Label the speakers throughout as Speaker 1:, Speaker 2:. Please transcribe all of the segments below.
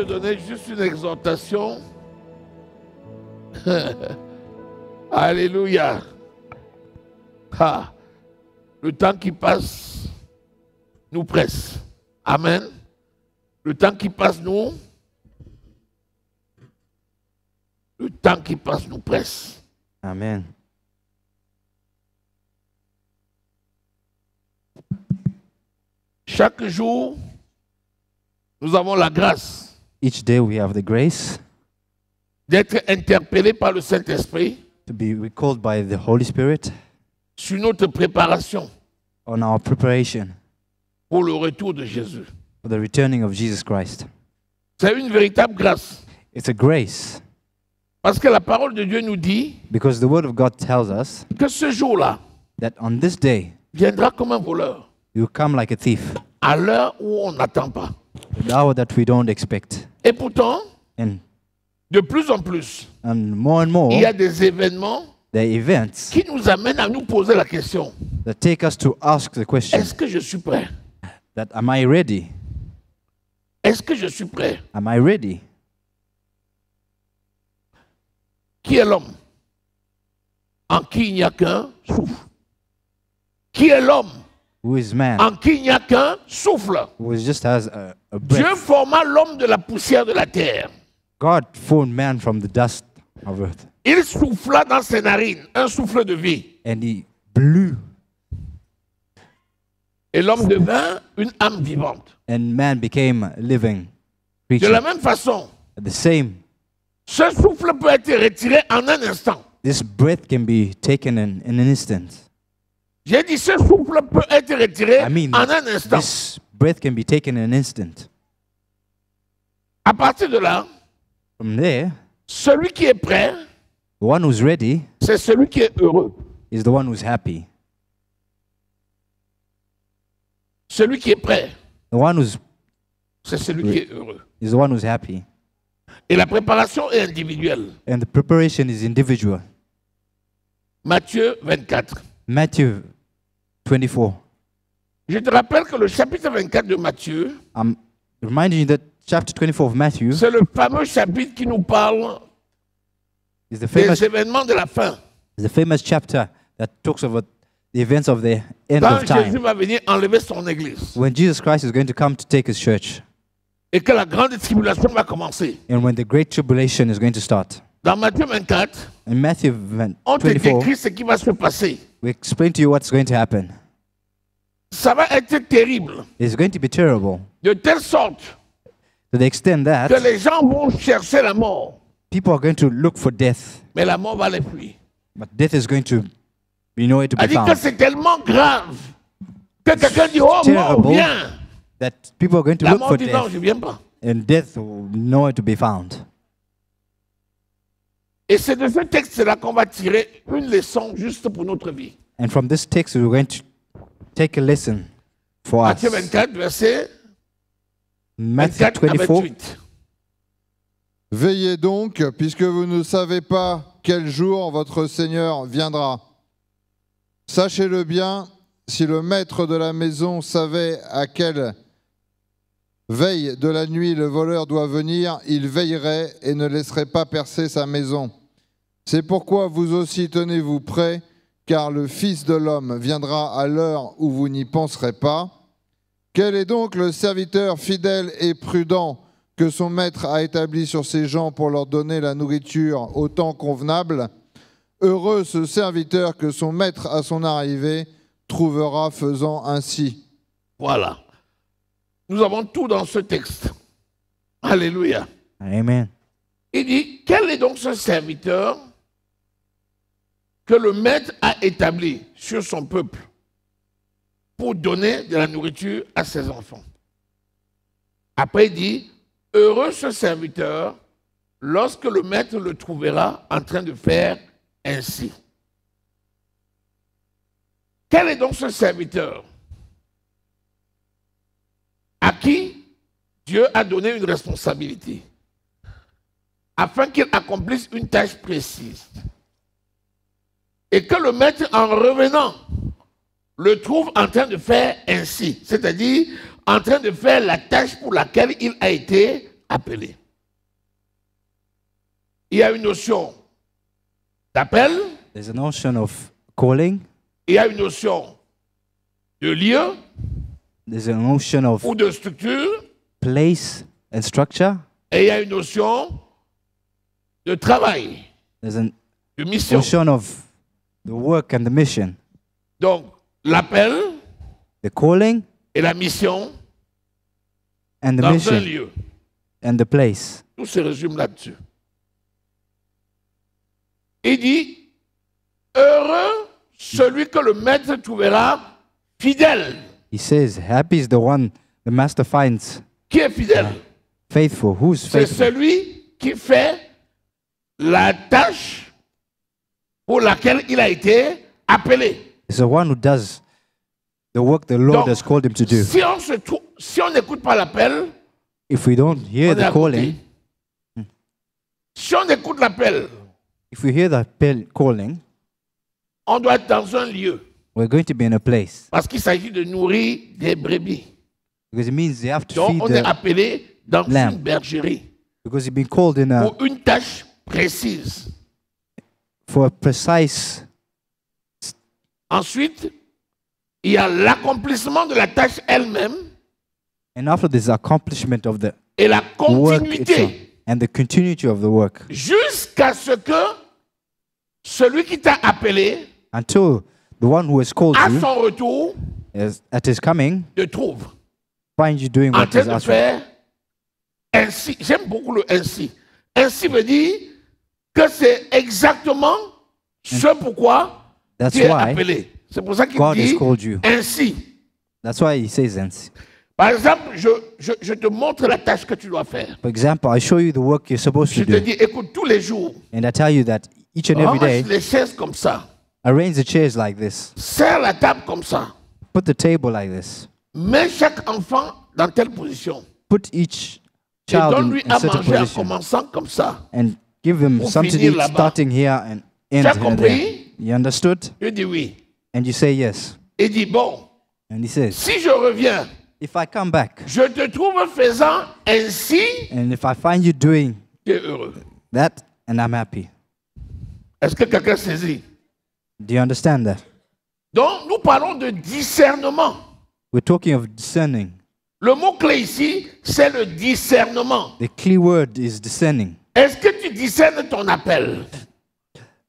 Speaker 1: te donner juste une exhortation. Alléluia. Ah, le temps qui passe nous presse. Amen. Le temps qui passe nous. Le temps qui passe nous presse.
Speaker 2: Amen.
Speaker 1: Chaque jour, nous avons la grâce
Speaker 2: Each day we have the grace
Speaker 1: d'être interpellés par le Saint-Esprit
Speaker 2: to be recalled by the Holy Spirit
Speaker 1: sur notre préparation
Speaker 2: on our preparation
Speaker 1: pour le retour de Jésus.
Speaker 2: for the returning of Jesus Christ.
Speaker 1: C'est une véritable grâce.
Speaker 2: It's a grace
Speaker 1: Parce que la parole de Dieu nous dit
Speaker 2: because the Word of God tells us
Speaker 1: que ce jour-là
Speaker 2: that on this day
Speaker 1: viendra comme un voleur,
Speaker 2: you come like a thief,
Speaker 1: à l'heure où on n'attend pas.
Speaker 2: the hour that we don't expect.
Speaker 1: Et pourtant,
Speaker 2: And
Speaker 1: de plus en plus,
Speaker 2: more and more,
Speaker 1: il y a des événements
Speaker 2: the events
Speaker 1: qui nous amènent à nous poser la question,
Speaker 2: that take us to ask the question
Speaker 1: est-ce que je suis prêt?
Speaker 2: that am I ready?
Speaker 1: Est-ce que je suis prêt?
Speaker 2: Am I ready?
Speaker 1: Qui est l'homme en qui il n'y a qu'un souffle? Qui est l'homme
Speaker 2: Who is man?
Speaker 1: en qui il n'y a qu'un souffle?
Speaker 2: Who just has a
Speaker 1: Dieu
Speaker 2: breath.
Speaker 1: forma l'homme de la poussière de la terre.
Speaker 2: God formed man from the dust of earth,
Speaker 1: Il souffla dans ses narines un souffle de vie.
Speaker 2: and he blew,
Speaker 1: Et l'homme devint une âme vivante.
Speaker 2: and man became a living
Speaker 1: De
Speaker 2: creature.
Speaker 1: la même façon,
Speaker 2: The same,
Speaker 1: ce souffle peut être retiré en un instant.
Speaker 2: this breath can be taken in an instant.
Speaker 1: J'ai dit ce souffle peut être retiré
Speaker 2: I mean,
Speaker 1: en un instant.
Speaker 2: this breath can be taken in an instant.
Speaker 1: À partir de là,
Speaker 2: From there,
Speaker 1: celui qui est prêt,
Speaker 2: the one who's ready
Speaker 1: c'est celui qui est heureux.
Speaker 2: is the one who's happy.
Speaker 1: Celui qui est prêt,
Speaker 2: The one who's
Speaker 1: c'est celui qui est heureux.
Speaker 2: is the one who's happy.
Speaker 1: Et la préparation est individuelle.
Speaker 2: And the preparation is individual.
Speaker 1: Matthieu 24.
Speaker 2: Matthew 24.
Speaker 1: Je te rappelle que le chapitre 24 de Matthieu,
Speaker 2: I'm reminding you that chapter 24 of Matthew
Speaker 1: c'est le fameux chapitre qui nous parle
Speaker 2: is the famous
Speaker 1: des événements de la fin.
Speaker 2: chapter that talks about the events of the end
Speaker 1: Quand
Speaker 2: of
Speaker 1: Jésus
Speaker 2: time.
Speaker 1: va venir enlever son église
Speaker 2: When Jesus Christ is going to come to take his church,
Speaker 1: et que la grande tribulation va commencer.
Speaker 2: and when the great tribulation is going to start.
Speaker 1: Dans Matthieu 24,
Speaker 2: In Matthew
Speaker 1: on te
Speaker 2: 24,
Speaker 1: décrit ce qui va se passer.
Speaker 2: we explain to you what's going to happen.
Speaker 1: Ça va être terrible,
Speaker 2: It's going to be terrible
Speaker 1: de telle sorte
Speaker 2: to the extent
Speaker 1: que
Speaker 2: that
Speaker 1: les gens vont chercher la mort,
Speaker 2: people are going to look for death,
Speaker 1: mais la mort va les fuir.
Speaker 2: but death is going to be nowhere to be
Speaker 1: Elle dit que
Speaker 2: found.
Speaker 1: c'est tellement grave que quelqu'un dit, oh mort,
Speaker 2: Terrible.
Speaker 1: viens.
Speaker 2: That people are going to
Speaker 1: La
Speaker 2: look
Speaker 1: mort
Speaker 2: for
Speaker 1: dit, non,
Speaker 2: death,
Speaker 1: je ne viens pas.
Speaker 2: and death will nowhere to be found.
Speaker 1: Et c'est de ce texte-là qu'on va tirer une leçon juste pour notre vie.
Speaker 2: And from this text, we're going to take a lesson for us.
Speaker 1: Matthieu 24, verset
Speaker 2: Matthew
Speaker 1: 24 à
Speaker 2: 24.
Speaker 1: 28.
Speaker 3: Veillez donc, puisque vous ne savez pas quel jour votre Seigneur viendra. Sachez-le bien, si le maître de la maison savait à quelle veille de la nuit le voleur doit venir, il veillerait et ne laisserait pas percer sa maison. C'est pourquoi vous aussi tenez-vous prêts, car le Fils de l'homme viendra à l'heure où vous n'y penserez pas. Quel est donc le serviteur fidèle et prudent que son maître a établi sur ses gens pour leur donner la nourriture au temps convenable? Heureux ce serviteur que son maître à son arrivée trouvera faisant ainsi.
Speaker 1: Voilà. Nous avons tout dans ce texte. Alléluia.
Speaker 2: Amen.
Speaker 1: Il dit, quel est donc ce serviteur que le maître a établi sur son peuple pour donner de la nourriture à ses enfants? Après, il dit, heureux ce serviteur lorsque le maître le trouvera en train de faire ainsi. Quel est donc ce serviteur à qui Dieu a donné une responsabilité afin qu'il accomplisse une tâche précise et que le maître, en revenant, le trouve en train de faire ainsi, c'est-à-dire en train de faire la tâche pour laquelle il a été appelé. Il y a une notion d'appel,
Speaker 2: There's a notion of calling.
Speaker 1: il y a une notion de lieu
Speaker 2: There's a notion of
Speaker 1: ou de structure,
Speaker 2: place and structure.
Speaker 1: et il y a une notion de travail,
Speaker 2: There's a
Speaker 1: de mission.
Speaker 2: notion of the work and the mission.
Speaker 1: Donc, l'appel
Speaker 2: The calling
Speaker 1: et la mission
Speaker 2: and the
Speaker 1: dans un
Speaker 2: mission
Speaker 1: lieu.
Speaker 2: and the place.
Speaker 1: Tout se résume là-dessus. Il dit, heureux celui que le maître trouvera fidèle.
Speaker 2: He says, happy is the one the master finds
Speaker 1: Qui est fidèle?
Speaker 2: faithful. Who's
Speaker 1: C'est
Speaker 2: faithful?
Speaker 1: celui qui fait la tâche pour laquelle il a été appelé.
Speaker 2: It's the one who does the work the Lord
Speaker 1: Donc,
Speaker 2: has called him to do.
Speaker 1: si on n'écoute pas l'appel,
Speaker 2: If we don't hear
Speaker 1: on est
Speaker 2: the
Speaker 1: à côté.
Speaker 2: calling,
Speaker 1: Si on écoute l'appel,
Speaker 2: if we hear the calling,
Speaker 1: on doit être dans un lieu.
Speaker 2: we're going to be in a place.
Speaker 1: Parce qu'il s'agit de nourrir des brebis.
Speaker 2: Because it means they have to
Speaker 1: Donc,
Speaker 2: feed
Speaker 1: on est
Speaker 2: the,
Speaker 1: appelé dans
Speaker 2: lamb.
Speaker 1: une bergerie
Speaker 2: because you've been called in a,
Speaker 1: pour une tâche précise.
Speaker 2: for a precise.
Speaker 1: Ensuite, il y a l'accomplissement de la tâche elle-même
Speaker 2: And after this accomplishment of the
Speaker 1: et la
Speaker 2: work itself
Speaker 1: continuité
Speaker 2: and the continuity of the work
Speaker 1: jusqu'à ce que celui qui t'a appelé
Speaker 2: until the one who has called
Speaker 1: à
Speaker 2: you
Speaker 1: son retour
Speaker 2: at his coming
Speaker 1: te trouve
Speaker 2: finds you doing
Speaker 1: en
Speaker 2: what
Speaker 1: train
Speaker 2: is
Speaker 1: de
Speaker 2: asked for.
Speaker 1: faire ainsi. J'aime beaucoup le ainsi. Ainsi veut dire que c'est exactement ce pourquoi
Speaker 2: That's
Speaker 1: tu es
Speaker 2: why
Speaker 1: appelé. C'est pour ça qu'il
Speaker 2: God has
Speaker 1: dit
Speaker 2: called you.
Speaker 1: ainsi.
Speaker 2: That's why he says that.
Speaker 1: Par exemple, je te montre la tâche que tu dois faire.
Speaker 2: For example, I show you the work you're supposed
Speaker 1: Je
Speaker 2: to
Speaker 1: te
Speaker 2: do.
Speaker 1: dis, écoute, tous les jours,
Speaker 2: And I tell you that each and every
Speaker 1: range
Speaker 2: day,
Speaker 1: les chaises comme ça,
Speaker 2: arrange the chairs like this.
Speaker 1: serre la table comme ça,
Speaker 2: Put the table like this.
Speaker 1: mets chaque enfant dans telle position
Speaker 2: Put each
Speaker 1: et
Speaker 2: child
Speaker 1: donne-lui
Speaker 2: in
Speaker 1: à
Speaker 2: a certain
Speaker 1: manger en
Speaker 2: position.
Speaker 1: commençant comme ça.
Speaker 2: And give them
Speaker 1: Pour
Speaker 2: something to
Speaker 1: finir
Speaker 2: eat,
Speaker 1: là-bas.
Speaker 2: starting here and end
Speaker 1: Tu as
Speaker 2: here.
Speaker 1: compris?
Speaker 2: You understood?
Speaker 1: Je dis oui.
Speaker 2: And you say yes.
Speaker 1: Il dit, bon,
Speaker 2: And he says,
Speaker 1: si je reviens,
Speaker 2: if I come back
Speaker 1: je te trouve faisant ainsi,
Speaker 2: and if I find you doing
Speaker 1: tu es heureux.
Speaker 2: that, and I'm happy.
Speaker 1: Est-ce que quelqu'un saisit?
Speaker 2: Do you understand that?
Speaker 1: Donc, nous parlons de discernement.
Speaker 2: We're talking of discerning.
Speaker 1: Le mot-clé ici, c'est le discernement.
Speaker 2: The key word is discerning.
Speaker 1: Est-ce que tu discernes ton appel?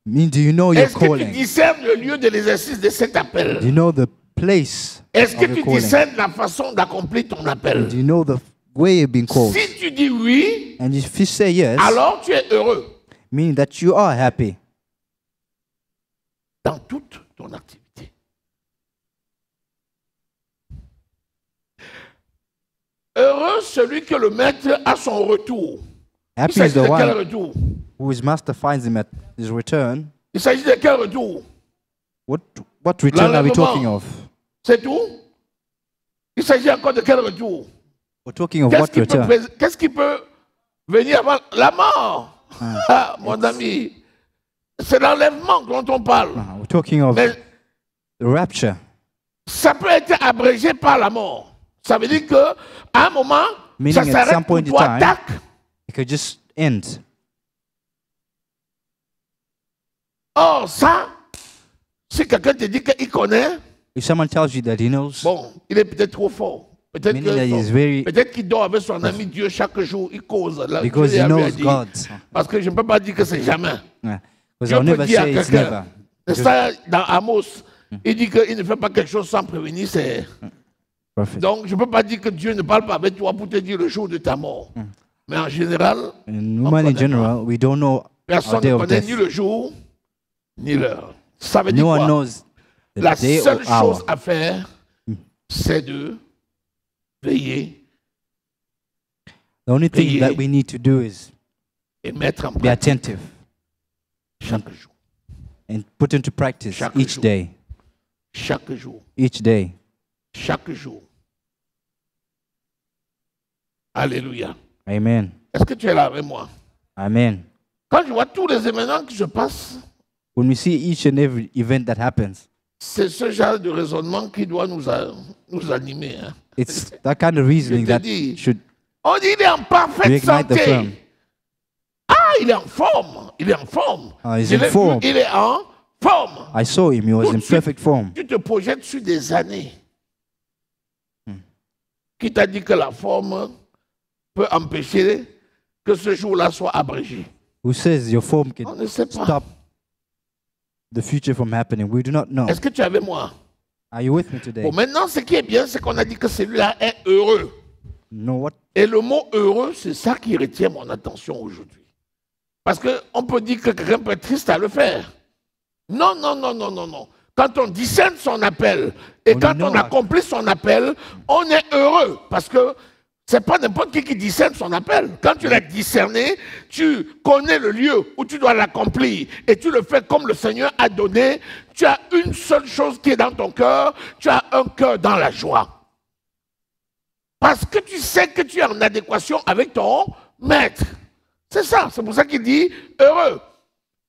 Speaker 2: Do you know your
Speaker 1: Est-ce que tu
Speaker 2: calling?
Speaker 1: discernes le lieu de l'exercice de cet
Speaker 2: Do
Speaker 1: appel?
Speaker 2: you know the place
Speaker 1: Est-ce que
Speaker 2: of
Speaker 1: tu
Speaker 2: your calling?
Speaker 1: discernes la façon d'accomplir ton appel?
Speaker 2: Do you know the way you've been called?
Speaker 1: Si tu dis oui,
Speaker 2: And if you say yes,
Speaker 1: alors tu es heureux
Speaker 2: meaning that you are happy
Speaker 1: dans toute ton activité. Heureux celui que le maître à son retour. Il
Speaker 2: Happy is
Speaker 1: s'agit
Speaker 2: the
Speaker 1: de quel
Speaker 2: one
Speaker 1: retour?
Speaker 2: who his master finds him at his return.
Speaker 1: Il s'agit de quel retour?
Speaker 2: What return are we talking of?
Speaker 1: C'est tout? Il s'agit encore de quel retour?
Speaker 2: We're talking of what return?
Speaker 1: Qu'est-ce qui peut venir avant la mort? Ah, mon ami, c'est l'enlèvement dont on parle.
Speaker 2: We're talking of
Speaker 1: Mais
Speaker 2: the rapture.
Speaker 1: ça peut être abrégé par la mort. Ça veut dire qu'à un moment,
Speaker 2: Meaning
Speaker 1: ça
Speaker 2: at some
Speaker 1: s'arrête
Speaker 2: point
Speaker 1: pour
Speaker 2: in
Speaker 1: toi,
Speaker 2: time,
Speaker 1: tac.
Speaker 2: It could just end.
Speaker 1: Or, ça, si quelqu'un te dit qu'il connaît,
Speaker 2: If someone tells you that he knows,
Speaker 1: bon, il est peut-être trop fort. Peut-être
Speaker 2: meaning that he's very,
Speaker 1: qu'il dort avec son ami Dieu chaque jour, il cause. Là,
Speaker 2: because
Speaker 1: Dieu
Speaker 2: he
Speaker 1: lui a
Speaker 2: knows
Speaker 1: dit.
Speaker 2: God.
Speaker 1: Parce que je ne peux pas dire que c'est jamais.
Speaker 2: Yeah. Because
Speaker 1: Dieu
Speaker 2: I'll
Speaker 1: peut
Speaker 2: never
Speaker 1: dire à
Speaker 2: say it's
Speaker 1: quelqu'un.
Speaker 2: never.
Speaker 1: C'est ça, dans Amos, il dit qu'il ne fait pas quelque chose sans prévenir.
Speaker 2: Perfect.
Speaker 1: Donc, je ne peux pas dire que Dieu ne parle pas avec toi pour te dire le jour de ta mort. Mais en général,
Speaker 2: And women in general, we don't know our
Speaker 1: personne
Speaker 2: day
Speaker 1: ne
Speaker 2: of
Speaker 1: connaît
Speaker 2: death.
Speaker 1: ni le jour, ni l'heure. Ça veut dire
Speaker 2: No one
Speaker 1: quoi?
Speaker 2: knows the
Speaker 1: La
Speaker 2: day
Speaker 1: seule
Speaker 2: or hour.
Speaker 1: chose à faire, c'est de veiller
Speaker 2: The only thing
Speaker 1: Veiller.
Speaker 2: that we need to do is
Speaker 1: et mettre en
Speaker 2: be
Speaker 1: pratique
Speaker 2: attentive
Speaker 1: chaque jour.
Speaker 2: and put into practice
Speaker 1: Chaque
Speaker 2: each
Speaker 1: jour.
Speaker 2: day.
Speaker 1: Chaque jour.
Speaker 2: Each day.
Speaker 1: Chaque jour. Alléluia.
Speaker 2: Amen.
Speaker 1: Est-ce que tu es là avec moi?
Speaker 2: Amen.
Speaker 1: Quand je vois tous les événements qui se passent,
Speaker 2: When we see each and every event that happens,
Speaker 1: c'est ce genre de raisonnement qui doit nous animer. Hein.
Speaker 2: it's that kind of reasoning
Speaker 1: te
Speaker 2: that
Speaker 1: dis,
Speaker 2: should
Speaker 1: On dit il est en
Speaker 2: You
Speaker 1: parfaite
Speaker 2: ignite the
Speaker 1: santé.
Speaker 2: flame.
Speaker 1: Ah, il est en forme. Il est en forme.
Speaker 2: Ah, he's
Speaker 1: Je
Speaker 2: in
Speaker 1: l'ai vu,
Speaker 2: form.
Speaker 1: il est en forme.
Speaker 2: I saw him. He was
Speaker 1: Tout
Speaker 2: in
Speaker 1: de suite,
Speaker 2: perfect form.
Speaker 1: Tu te projettes sur des années. Qui t'a dit que la forme peut empêcher que ce jour-là soit abrégé?
Speaker 2: Who says your form
Speaker 1: On
Speaker 2: can
Speaker 1: ne sait pas.
Speaker 2: stop the future from happening? We do not know.
Speaker 1: Est-ce que tu es avec moi?
Speaker 2: Are you with me today?
Speaker 1: Bon, maintenant, ce qui est bien, c'est qu'on a dit que celui-là est heureux.
Speaker 2: You know what?
Speaker 1: Et le mot heureux, c'est ça qui retient mon attention aujourd'hui. Parce qu'on peut dire que quelqu'un peut être triste à le faire. Non, non, non, non, non, non. Quand on discerne son appel et quand on accomplit son appel, on est heureux. Parce que c'est pas n'importe qui discerne son appel. Quand tu l'as discerné, tu connais le lieu où tu dois l'accomplir et tu le fais comme le Seigneur a donné. Tu as une seule chose qui est dans ton cœur, tu as un cœur dans la joie. Parce que tu sais que tu es en adéquation avec ton maître. C'est ça, c'est pour ça qu'il dit heureux.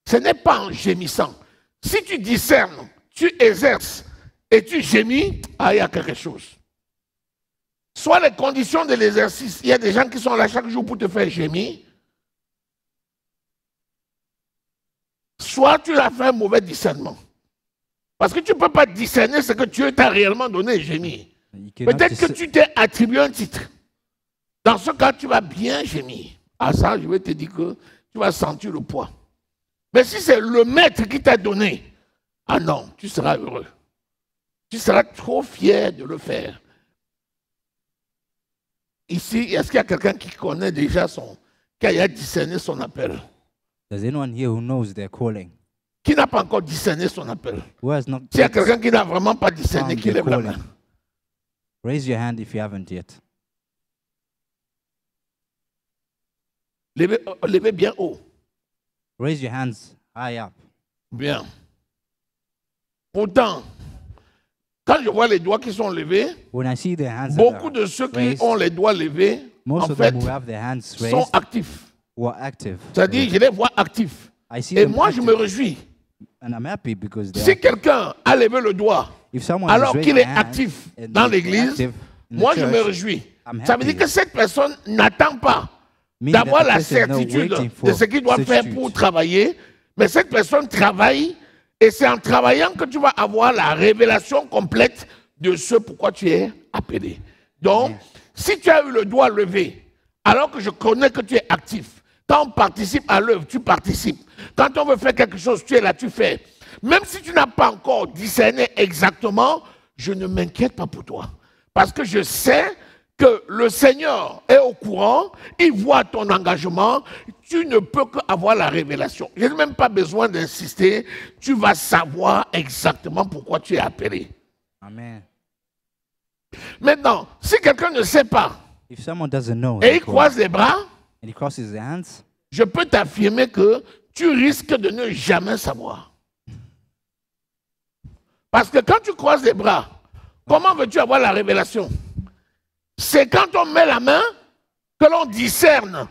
Speaker 1: Ce n'est pas en gémissant. Si tu discernes, tu exerces et tu gémis, il y a quelque chose. Soit les conditions de l'exercice, il y a des gens qui sont là chaque jour pour te faire gémir. Soit tu as fait un mauvais discernement. Parce que tu ne peux pas discerner ce que Dieu t'a réellement donné, gémir. Peut-être que tu t'es attribué un titre. Dans ce cas, tu vas bien gémir. À ça, je vais te dire que tu vas sentir le poids. Mais si c'est le maître qui t'a donné, ah non, tu seras heureux. Tu seras trop fier de le faire. Ici, est-ce qu'il y a quelqu'un qui connaît déjà qui a discerné son appel?
Speaker 2: Does anyone here who knows their calling?
Speaker 1: Qui n'a pas encore discerné son appel?
Speaker 2: Who has not
Speaker 1: S'il y a quelqu'un qui n'a vraiment pas discerné,
Speaker 2: found
Speaker 1: qui
Speaker 2: their
Speaker 1: lève la
Speaker 2: calling?
Speaker 1: main.
Speaker 2: Raise your hand if you haven't yet.
Speaker 1: Levez bien haut.
Speaker 2: Raise your hands high up.
Speaker 1: Bien. Pourtant, quand je vois les doigts qui sont levés,
Speaker 2: When I see their hands,
Speaker 1: beaucoup de ceux qui
Speaker 2: raised,
Speaker 1: ont les doigts levés,
Speaker 2: most
Speaker 1: en
Speaker 2: of
Speaker 1: fait,
Speaker 2: them who have their hands
Speaker 1: sont
Speaker 2: raised
Speaker 1: actifs.
Speaker 2: were active.
Speaker 1: C'est-à-dire, je les vois actifs.
Speaker 2: I see
Speaker 1: Et
Speaker 2: them
Speaker 1: moi, je
Speaker 2: active,
Speaker 1: me réjouis.
Speaker 2: and I'm happy because they
Speaker 1: Si
Speaker 2: are.
Speaker 1: quelqu'un a levé le doigt
Speaker 2: If someone
Speaker 1: alors
Speaker 2: has raised
Speaker 1: qu'il
Speaker 2: their
Speaker 1: est
Speaker 2: hand
Speaker 1: actif
Speaker 2: and
Speaker 1: dans
Speaker 2: they're
Speaker 1: l'église,
Speaker 2: active in the
Speaker 1: moi, je me
Speaker 2: church,
Speaker 1: réjouis.
Speaker 2: I'm
Speaker 1: Ça veut dire
Speaker 2: happy.
Speaker 1: que cette personne n'attend pas
Speaker 2: Meaning that
Speaker 1: d'avoir
Speaker 2: the
Speaker 1: la
Speaker 2: person is not
Speaker 1: certitude
Speaker 2: waiting
Speaker 1: de
Speaker 2: for
Speaker 1: ce qu'il doit faire
Speaker 2: certitude.
Speaker 1: pour travailler, mais cette personne travaille et c'est en travaillant que tu vas avoir la révélation complète de ce pourquoi tu es appelé. Donc, si tu as eu le doigt levé, alors que je connais que tu es actif, quand on participe à l'œuvre, tu participes. Quand on veut faire quelque chose, tu es là, tu fais. Même si tu n'as pas encore discerné exactement, je ne m'inquiète pas pour toi. Parce que je sais que le Seigneur est au courant, il voit ton engagement, tu ne peux qu'avoir la révélation. Je n'ai même pas besoin d'insister, tu vas savoir exactement pourquoi tu es appelé.
Speaker 2: Amen.
Speaker 1: Maintenant, si quelqu'un ne sait pas
Speaker 2: If someone doesn't know
Speaker 1: et
Speaker 2: their
Speaker 1: il
Speaker 2: calling,
Speaker 1: croise les bras,
Speaker 2: and he crosses their hands,
Speaker 1: je peux t'affirmer que tu risques de ne jamais savoir. Parce que quand tu croises les bras, comment veux-tu avoir la révélation? C'est quand on met la main que l'on discerne.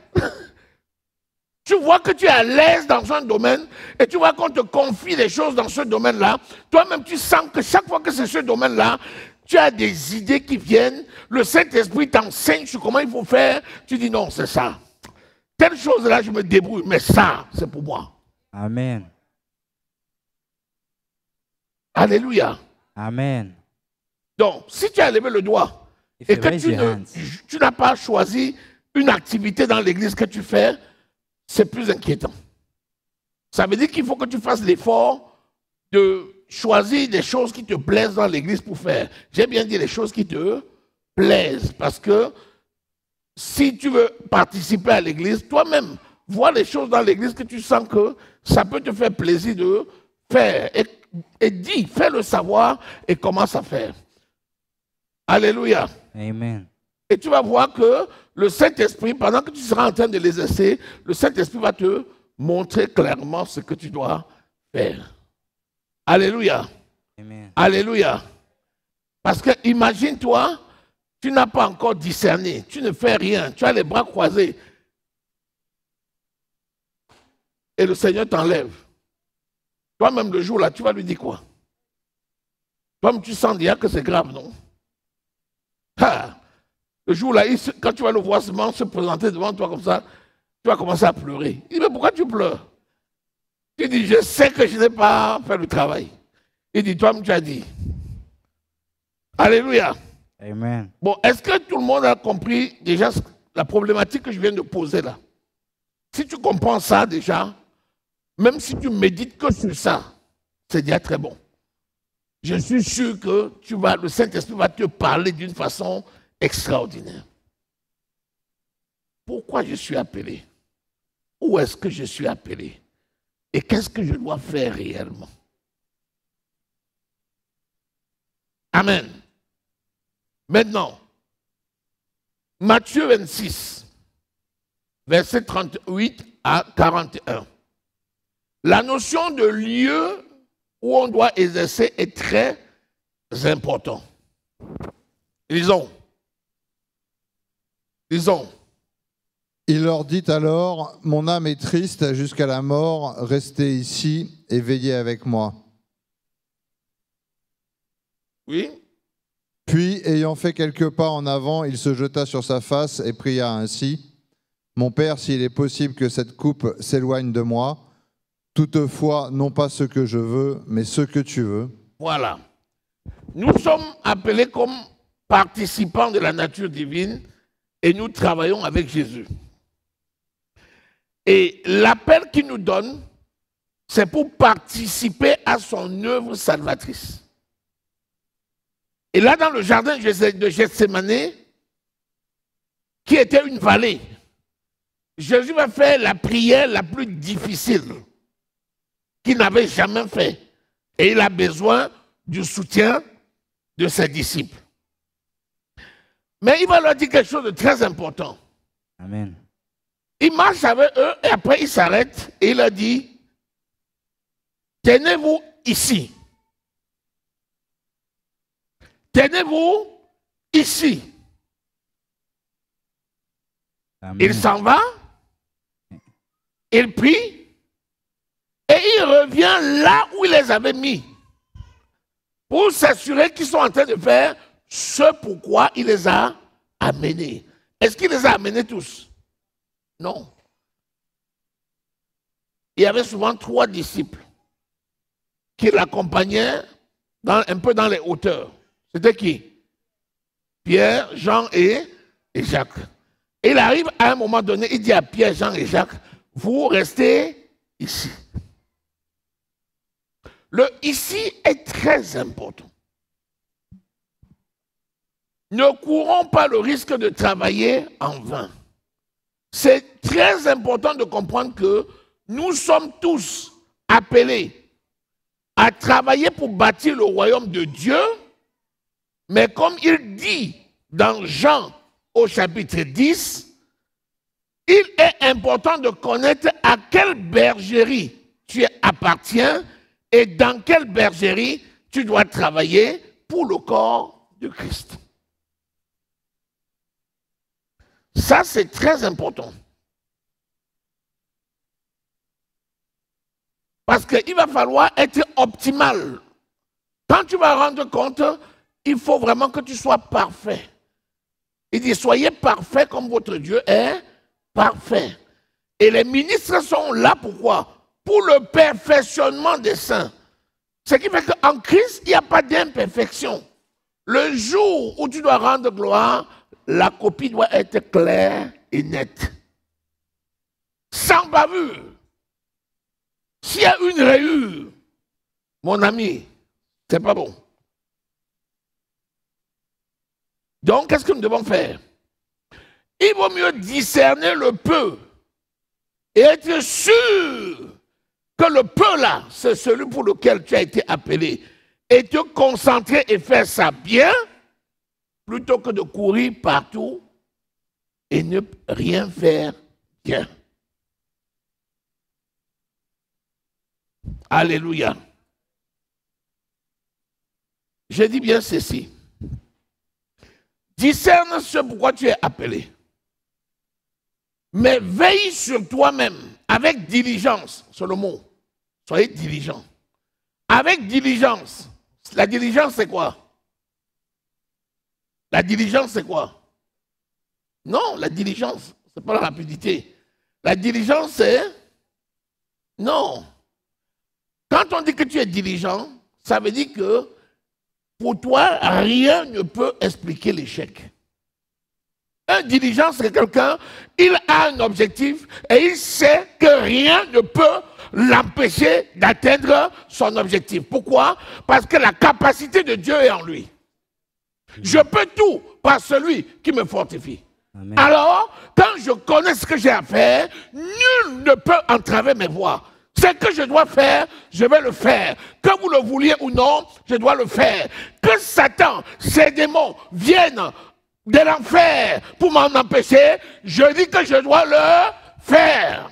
Speaker 1: Tu vois que tu es à l'aise dans un domaine et tu vois qu'on te confie des choses dans ce domaine-là. Toi-même, tu sens que chaque fois que c'est ce domaine-là, tu as des idées qui viennent. Le Saint-Esprit t'enseigne sur comment il faut faire. Tu dis non, c'est ça. Telle chose-là, je me débrouille, mais ça, c'est pour moi.
Speaker 2: Amen.
Speaker 1: Alléluia.
Speaker 2: Amen.
Speaker 1: Donc, si tu as levé le doigt
Speaker 2: If
Speaker 1: et
Speaker 2: you
Speaker 1: que
Speaker 2: raise your hands,
Speaker 1: tu n'as pas choisi une activité dans l'église que tu fais, c'est plus inquiétant. Ça veut dire qu'il faut que tu fasses l'effort de choisir des choses qui te plaisent dans l'église pour faire. J'ai bien dit les choses qui te plaisent, parce que si tu veux participer à l'église, toi-même, vois les choses dans l'église que tu sens que ça peut te faire plaisir de faire. Et dis, fais le savoir et commence à faire. Alléluia.
Speaker 2: Amen.
Speaker 1: Et tu vas voir que le Saint-Esprit, pendant que tu seras en train de l'exercer, le Saint-Esprit va te montrer clairement ce que tu dois faire. Alléluia.
Speaker 2: Amen.
Speaker 1: Alléluia. Parce que imagine-toi, tu n'as pas encore discerné, tu ne fais rien, tu as les bras croisés. Et le Seigneur t'enlève. Toi-même, le jour-là, tu vas lui dire quoi? Toi-même, tu sens déjà que c'est grave, non? Ah. Le jour-là, quand tu vas le voir seulement se présenter devant toi comme ça, tu vas commencer à pleurer. Il dit, mais pourquoi tu pleures? Tu dis, je sais que je n'ai pas fait le travail. Il dit, toi-même, tu as dit. Alléluia.
Speaker 2: Amen.
Speaker 1: Bon, est-ce que tout le monde a compris déjà la problématique que je viens de poser là? Si tu comprends ça déjà, même si tu médites que sur ça, c'est déjà très bon. Je suis sûr que le Saint-Esprit va te parler d'une façon extraordinaire. Pourquoi je suis appelé? Où est-ce que je suis appelé? Et qu'est-ce que je dois faire réellement? Amen. Maintenant, Matthieu 26, versets 38 à 41. La notion de lieu où on doit exercer est très importante. Lisons. Lisons.
Speaker 3: Il leur dit alors, mon âme est triste jusqu'à la mort, restez ici et veillez avec moi.
Speaker 1: Oui.
Speaker 3: Puis, ayant fait quelques pas en avant, il se jeta sur sa face et pria ainsi, mon Père, s'il est possible que cette coupe s'éloigne de moi, toutefois, non pas ce que je veux, mais ce que tu veux.
Speaker 1: Voilà. Nous sommes appelés comme participants de la nature divine et nous travaillons avec Jésus. Et l'appel qu'il nous donne, c'est pour participer à son œuvre salvatrice. Et là, dans le jardin de Gethsémani, qui était une vallée, Jésus va faire la prière la plus difficile qu'il n'avait jamais fait. Et il a besoin du soutien de ses disciples. Mais il va leur dire quelque chose de très important.
Speaker 2: Amen.
Speaker 1: Il marche avec eux et après il s'arrête et il leur dit, tenez-vous ici. Tenez-vous ici.
Speaker 2: Amen.
Speaker 1: Il s'en va, il prie et il revient là où il les avait mis pour s'assurer qu'ils sont en train de faire ce pourquoi il les a amenés. Est-ce qu'il les a amenés tous? Non. Il y avait souvent 3 disciples qui l'accompagnaient un peu dans les hauteurs. C'était qui? Pierre, Jean et Jacques. Et il arrive à un moment donné, il dit à Pierre, Jean et Jacques, vous restez ici. Le ici est très important. Ne courons pas le risque de travailler en vain. C'est très important de comprendre que nous sommes tous appelés à travailler pour bâtir le royaume de Dieu, mais comme il dit dans Jean au chapitre 10, il est important de connaître à quelle bergerie tu appartiens et dans quelle bergerie tu dois travailler pour le corps de Christ. Ça, c'est très important. Parce qu'il va falloir être optimal. Quand tu vas rendre compte, il faut vraiment que tu sois parfait. Il dit, soyez parfait comme votre Dieu est parfait. Et les ministres sont là pourquoi? Pour le perfectionnement des saints. Ce qui fait qu'en Christ, il n'y a pas d'imperfection. Le jour où tu dois rendre gloire, la copie doit être claire et nette. Sans bavure. S'il y a une rayure, mon ami, c'est pas bon. Donc, qu'est-ce que nous devons faire? Il vaut mieux discerner le peu et être sûr que le peu là, c'est celui pour lequel tu as été appelé. Et te concentrer et faire ça bien, plutôt que de courir partout et ne rien faire bien. Alléluia. Je dis bien ceci. Discerne ce pourquoi tu es appelé. Mais veille sur toi-même avec diligence. C'est le mot. Soyez diligent. Avec diligence. La diligence, c'est quoi? La diligence, c'est quoi? Non, la diligence, ce n'est pas la rapidité. La diligence, c'est... Non. Quand on dit que tu es diligent, ça veut dire que pour toi, rien ne peut expliquer l'échec. Un diligent, c'est quelqu'un, il a un objectif et il sait que rien ne peut l'empêcher d'atteindre son objectif. Pourquoi? Parce que la capacité de Dieu est en lui. Je peux tout par celui qui me fortifie.
Speaker 2: Amen.
Speaker 1: Alors, quand je connais ce que j'ai à faire, nul ne peut entraver mes voies. Ce que je dois faire, je vais le faire. Que vous le vouliez ou non, je dois le faire. Que Satan, ses démons viennent de l'enfer pour m'en empêcher, je dis que je dois le faire.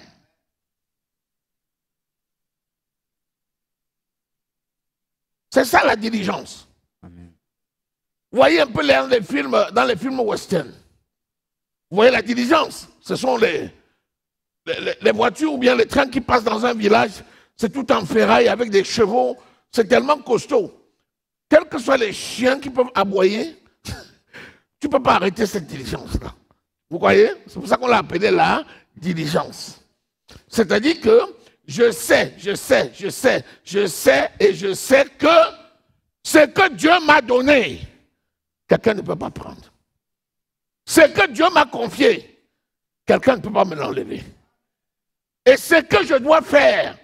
Speaker 1: C'est ça la diligence.
Speaker 2: Amen.
Speaker 1: Vous voyez un peu dans les films western. Vous voyez la diligence. Ce sont les voitures ou bien les trains qui passent dans un village. C'est tout en ferraille avec des chevaux. C'est tellement costaud. Quels que soient les chiens qui peuvent aboyer, tu ne peux pas arrêter cette diligence-là. Vous voyez? C'est pour ça qu'on l'a appelé la diligence. C'est-à-dire que je sais et je sais que ce que Dieu m'a donné, quelqu'un ne peut pas prendre. Ce que Dieu m'a confié, quelqu'un ne peut pas me l'enlever. Et ce que je dois faire,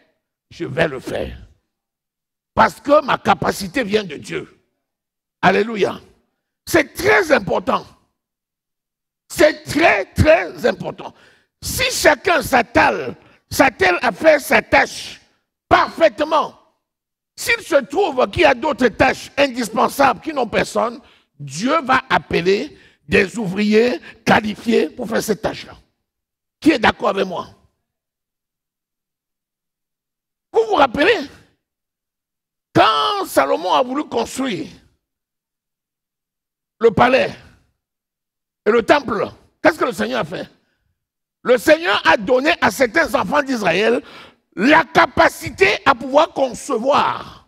Speaker 1: je vais le faire. Parce que ma capacité vient de Dieu. Alléluia. C'est très important. C'est très, très important. Si chacun s'attelle à faire sa tâche parfaitement, s'il se trouve qu'il y a d'autres tâches indispensables qui n'ont personne, Dieu va appeler des ouvriers qualifiés pour faire cette tâche-là. Qui est d'accord avec moi? Vous vous rappelez? Quand Salomon a voulu construire le palais et le temple, qu'est-ce que le Seigneur a fait? Le Seigneur a donné à certains enfants d'Israël la capacité à pouvoir concevoir,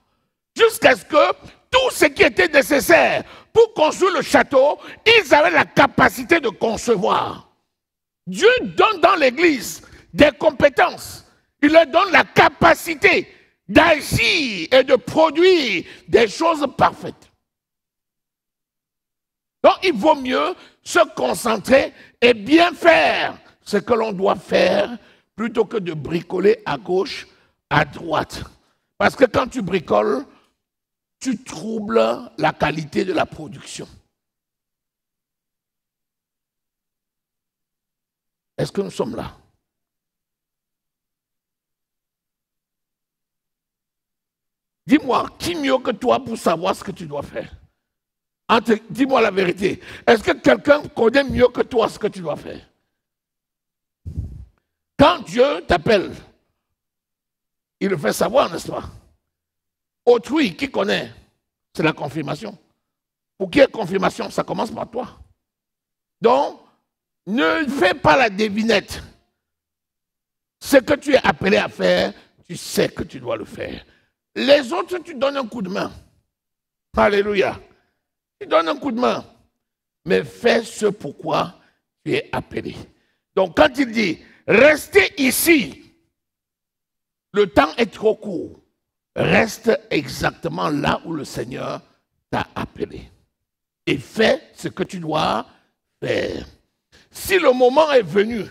Speaker 1: jusqu'à ce que tout ce qui était nécessaire pour construire le château, ils avaient la capacité de concevoir. Dieu donne dans l'Église des compétences. Il leur donne la capacité d'agir et de produire des choses parfaites. Donc, il vaut mieux se concentrer et bien faire ce que l'on doit faire plutôt que de bricoler à gauche, à droite. Parce que quand tu bricoles, tu troubles la qualité de la production. Est-ce que nous sommes là? Dis-moi, qui mieux que toi pour savoir ce que tu dois faire? Dis-moi la vérité. Est-ce que quelqu'un connaît mieux que toi ce que tu dois faire? Quand Dieu t'appelle, il le fait savoir, n'est-ce pas? Autrui qui connaît, c'est la confirmation. Pour qu'il y ait confirmation, ça commence par toi. Donc, ne fais pas la devinette. Ce que tu es appelé à faire, tu sais que tu dois le faire. Les autres, tu donnes un coup de main. Alléluia. Tu donnes un coup de main. Mais fais ce pourquoi tu es appelé. Donc, quand il dit, restez ici, le temps est trop court. Reste exactement là où le Seigneur t'a appelé. Et fais ce que tu dois faire. Si le moment est venu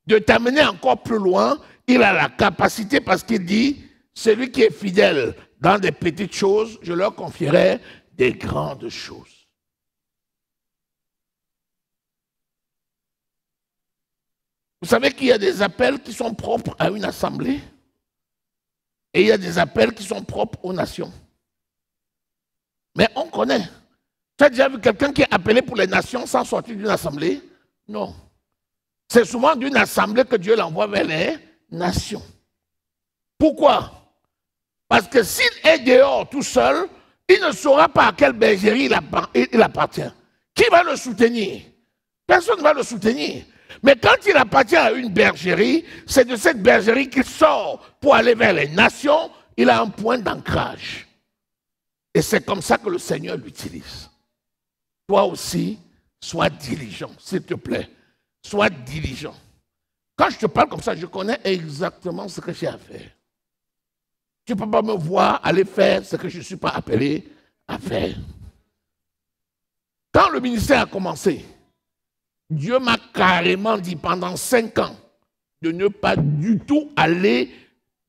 Speaker 1: de t'amener encore plus loin, il a la capacité parce qu'il dit, celui qui est fidèle dans des petites choses, je leur confierai des grandes choses. Vous savez qu'il y a des appels qui sont propres à une assemblée et il y a des appels qui sont propres aux nations. Mais on connaît. Tu as déjà vu quelqu'un qui est appelé pour les nations sans sortir d'une assemblée? Non. C'est souvent d'une assemblée que Dieu l'envoie vers les nations. Pourquoi? Parce que s'il est dehors tout seul, il ne saura pas à quelle bergerie il appartient. Qui va le soutenir? Personne ne va le soutenir. Mais quand il appartient à une bergerie, c'est de cette bergerie qu'il sort pour aller vers les nations. Il a un point d'ancrage. Et c'est comme ça que le Seigneur l'utilise. Toi aussi, sois diligent, s'il te plaît. sois diligent. Quand je te parle comme ça, je connais exactement ce que j'ai à faire. Tu ne peux pas me voir aller faire ce que je ne suis pas appelé à faire. Quand le ministère a commencé, Dieu m'a carrément dit pendant 5 ans de ne pas du tout aller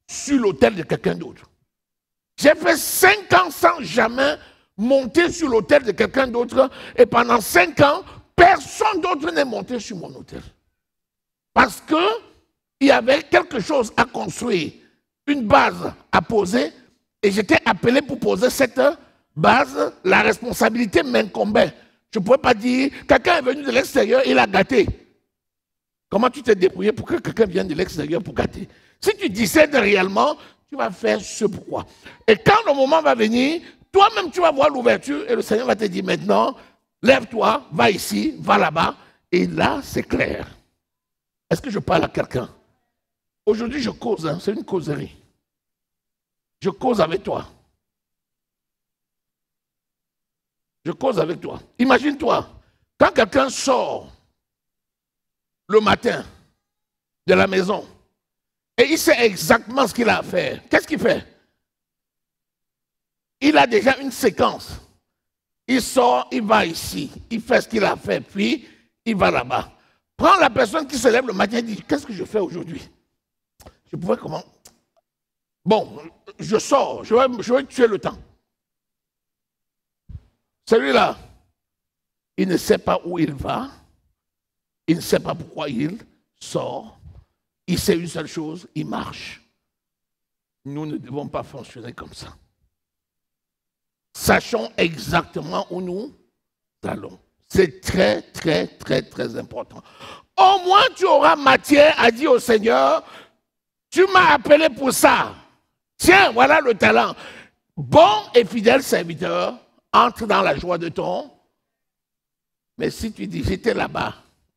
Speaker 1: sur l'autel de quelqu'un d'autre. J'ai fait 5 ans sans jamais monter sur l'autel de quelqu'un d'autre et pendant 5 ans, personne d'autre n'est monté sur mon autel. Parce qu'il y avait quelque chose à construire, une base à poser et j'étais appelé pour poser cette base. La responsabilité m'incombait. Je ne pouvais pas dire, quelqu'un est venu de l'extérieur, il a gâté. Comment tu t'es débrouillé pour que quelqu'un vienne de l'extérieur pour gâter? Si tu discernes réellement, tu vas faire ce pourquoi. Et quand le moment va venir, toi-même tu vas voir l'ouverture et le Seigneur va te dire maintenant, lève-toi, va ici, va là-bas. Et là, c'est clair. Est-ce que je parle à quelqu'un? Aujourd'hui, je cause, hein, c'est une causerie. Je cause avec toi. Je cause avec toi. Imagine-toi, quand quelqu'un sort le matin de la maison et il sait exactement ce qu'il a à faire, qu'est-ce qu'il fait? Il a déjà une séquence. Il sort, il va ici, il fait ce qu'il a à faire, puis il va là-bas. Prends la personne qui se lève le matin et dit, qu'est-ce que je fais aujourd'hui? Je pouvais comment? Bon, je sors, je vais tuer le temps. Celui-là, il ne sait pas où il va, il ne sait pas pourquoi il sort, il sait une seule chose, il marche. Nous ne devons pas fonctionner comme ça. Sachons exactement où nous allons. C'est très, très, très, très important. Au moins, tu auras matière à dire au Seigneur, tu m'as appelé pour ça. Tiens, voilà le talent. Bon et fidèle serviteur, entre dans la joie de ton. Mais si tu dis, j'étais là-bas,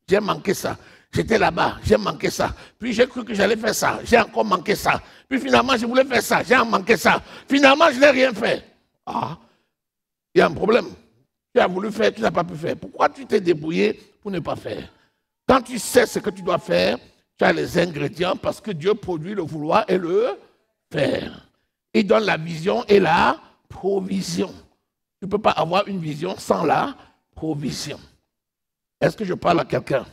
Speaker 1: j'ai manqué ça. J'étais là-bas, j'ai manqué ça. Puis j'ai cru que j'allais faire ça, j'ai encore manqué ça. Puis finalement, je voulais faire ça, j'ai manqué ça. Finalement, je n'ai rien fait. Ah, il y a un problème. Tu as voulu faire, tu n'as pas pu faire. Pourquoi tu t'es débrouillé pour ne pas faire? Quand tu sais ce que tu dois faire, tu as les ingrédients parce que Dieu produit le vouloir et le faire. Il donne la vision et la provision. Tu ne peux pas avoir une vision sans la provision. Est-ce que je parle à quelqu'un?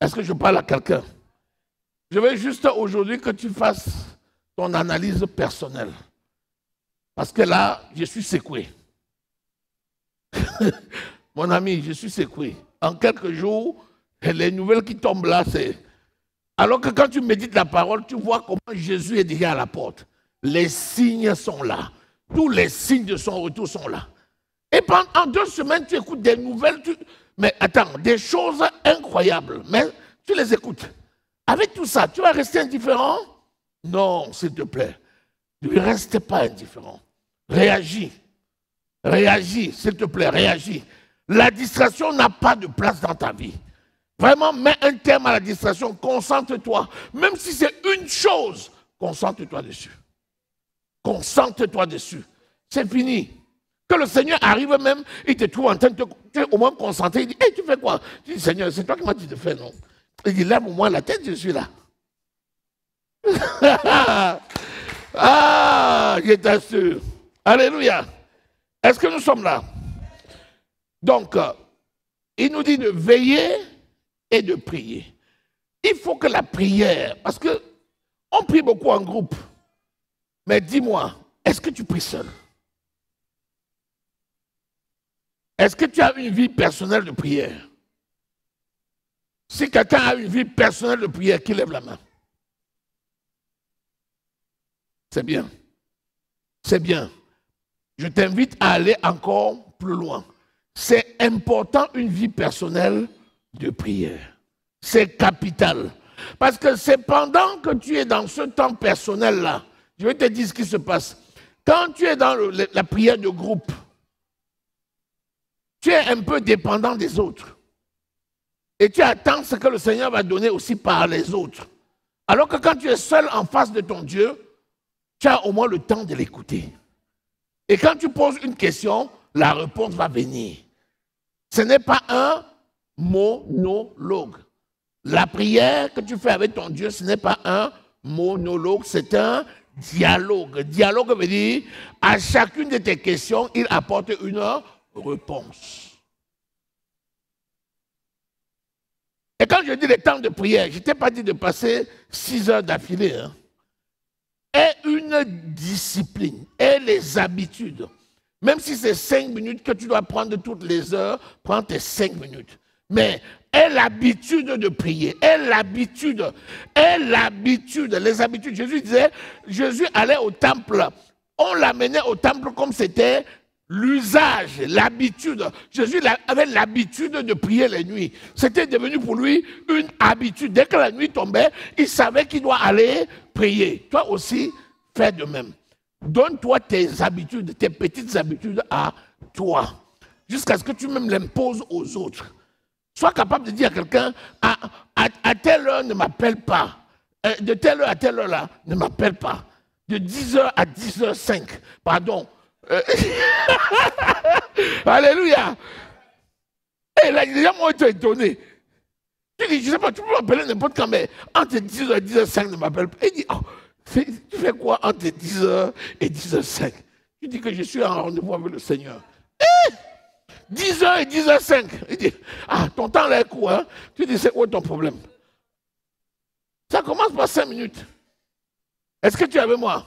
Speaker 1: Est-ce que je parle à quelqu'un? Je veux juste aujourd'hui que tu fasses ton analyse personnelle. Parce que là, je suis secoué. Mon ami, je suis secoué. En quelques jours, les nouvelles qui tombent là, c'est... Alors que quand tu médites la parole, tu vois comment Jésus est déjà à la porte. Les signes sont là. Tous les signes de son retour sont là. Et pendant 2 semaines, tu écoutes des nouvelles. Mais attends, des choses incroyables. Mais tu les écoutes. Avec tout ça, tu vas rester indifférent? Non, s'il te plaît. Ne reste pas indifférent. Réagis. Réagis, s'il te plaît, réagis. La distraction n'a pas de place dans ta vie. Vraiment, mets un terme à la distraction. Concentre-toi. Même si c'est une chose, concentre-toi dessus. Concentre-toi dessus. C'est fini. Que le Seigneur arrive même, il te trouve en train de te au moins concentrer. Il dit, hey, tu fais quoi? Tu dis, Seigneur, c'est toi qui m'as dit de faire, non? Il dit, lève au moins la tête, je suis là. Ah, je t'assure. Alléluia. Est-ce que nous sommes là? Donc, il nous dit de veiller et de prier. Il faut que la prière, parce que on prie beaucoup en groupe. Mais dis-moi, est-ce que tu pries seul? Est-ce que tu as une vie personnelle de prière? Si quelqu'un a une vie personnelle de prière, qu'il lève la main. C'est bien. C'est bien. Je t'invite à aller encore plus loin. C'est important une vie personnelle de prière. C'est capital. Parce que c'est pendant que tu es dans ce temps personnel-là, je vais te dire ce qui se passe. Quand tu es dans la prière de groupe, tu es un peu dépendant des autres. Et tu attends ce que le Seigneur va donner aussi par les autres. Alors que quand tu es seul en face de ton Dieu, tu as au moins le temps de l'écouter. Et quand tu poses une question, la réponse va venir. Ce n'est pas un monologue. La prière que tu fais avec ton Dieu, ce n'est pas un monologue, c'est un dialogue. Dialogue veut dire, à chacune de tes questions, il apporte une réponse. Et quand je dis les temps de prière, je ne t'ai pas dit de passer 6 heures d'affilée. Hein. Et une discipline, et les habitudes. Même si c'est 5 minutes que tu dois prendre toutes les heures, prends tes 5 minutes. Mais aie l'habitude de prier, aie l'habitude, les habitudes. Jésus allait au temple, on l'amenait au temple comme c'était l'usage, l'habitude. Jésus avait l'habitude de prier les nuits. C'était devenu pour lui une habitude. Dès que la nuit tombait, il savait qu'il doit aller prier. Toi aussi, fais de même. Donne-toi tes habitudes, tes petites habitudes à toi, jusqu'à ce que tu même l'imposes aux autres. Sois capable de dire à quelqu'un, à telle heure, ne m'appelle pas. De telle heure à telle heure là, ne m'appelle pas. De 10h à 10h05, pardon. Alléluia. Et là, déjà, moi, je suis étonné. Tu dis, je ne sais pas, tu peux m'appeler n'importe quand, mais entre 10h et 10h05, ne m'appelle pas. Il dit, oh, tu fais quoi entre 10h et 10h05? Tu dis que je suis en rendez-vous avec le Seigneur. 10h et 10h05. Il dit, ton temps là est court, hein? Tu dis, c'est quoi ton problème? Ça commence par 5 minutes. Est-ce que tu es avec moi?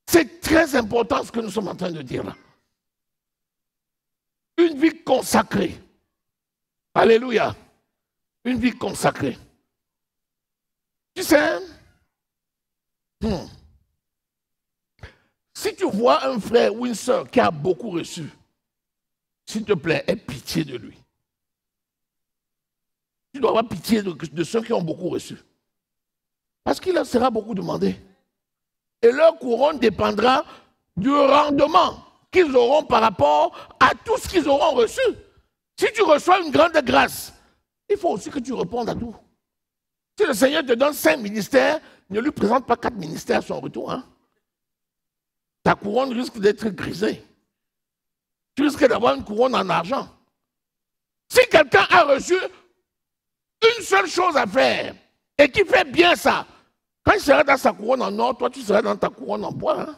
Speaker 1: C'est très important ce que nous sommes en train de dire là. Une vie consacrée. Alléluia. Une vie consacrée. Tu sais, si tu vois un frère ou une soeur qui a beaucoup reçu, s'il te plaît, aie pitié de lui. Tu dois avoir pitié de ceux qui ont beaucoup reçu. Parce qu'il leur sera beaucoup demandé. Et leur couronne dépendra du rendement qu'ils auront par rapport à tout ce qu'ils auront reçu. Si tu reçois une grande grâce, il faut aussi que tu répondes à tout. Si le Seigneur te donne 5 ministères, ne lui présente pas 4 ministères à son retour. Hein. Ta couronne risque d'être grisée. Tu risques d'avoir une couronne en argent. Si quelqu'un a reçu une seule chose à faire et qui fait bien ça, quand il sera dans sa couronne en or, toi tu seras dans ta couronne en bois. Hein?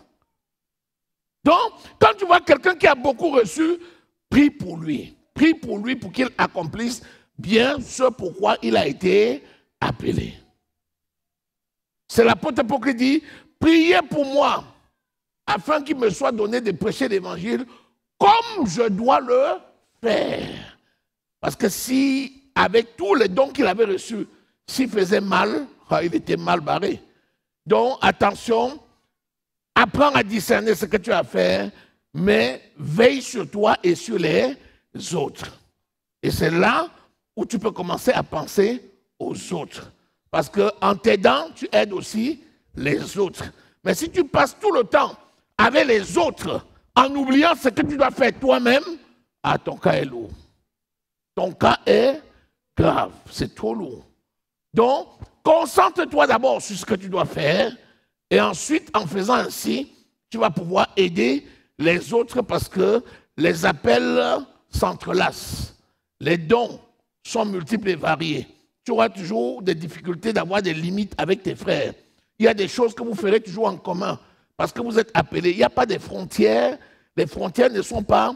Speaker 1: Donc, quand tu vois quelqu'un qui a beaucoup reçu, prie pour lui. Prie pour lui pour qu'il accomplisse bien ce pourquoi il a été appelé. C'est l'apôtre Paul qui dit, priez pour moi, afin qu'il me soit donné de prêcher l'évangile comme je dois le faire. Parce que si, avec tous les dons qu'il avait reçus, s'il faisait mal, il était mal barré. Donc, attention, apprends à discerner ce que tu as à faire, mais veille sur toi et sur les autres. Et c'est là où tu peux commencer à penser aux autres. Parce qu'en t'aidant, tu aides aussi les autres. Mais si tu passes tout le temps avec les autres, en oubliant ce que tu dois faire toi-même, ton cas est lourd. Ton cas est grave, c'est trop lourd. Donc, concentre-toi d'abord sur ce que tu dois faire, et ensuite, en faisant ainsi, tu vas pouvoir aider les autres parce que les appels s'entrelacent. Les dons sont multiples et variés. Tu auras toujours des difficultés d'avoir des limites avec tes frères. Il y a des choses que vous ferez toujours en commun parce que vous êtes appelés. Il n'y a pas de frontières. Les frontières ne sont pas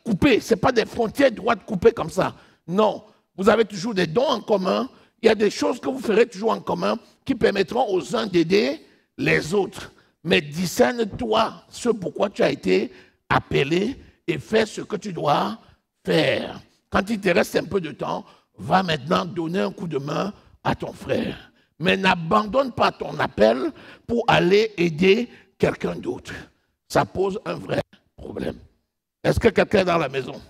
Speaker 1: coupées. Ce n'est pas des frontières droites coupées comme ça. Non. Vous avez toujours des dons en commun. Il y a des choses que vous ferez toujours en commun qui permettront aux uns d'aider les autres. Mais discerne-toi ce pourquoi tu as été appelé et fais ce que tu dois faire. Quand il te reste un peu de temps, va maintenant donner un coup de main à ton frère. Mais n'abandonne pas ton appel pour aller aider quelqu'un d'autre. Ça pose un vrai problème. Est-ce que quelqu'un est dans la maison?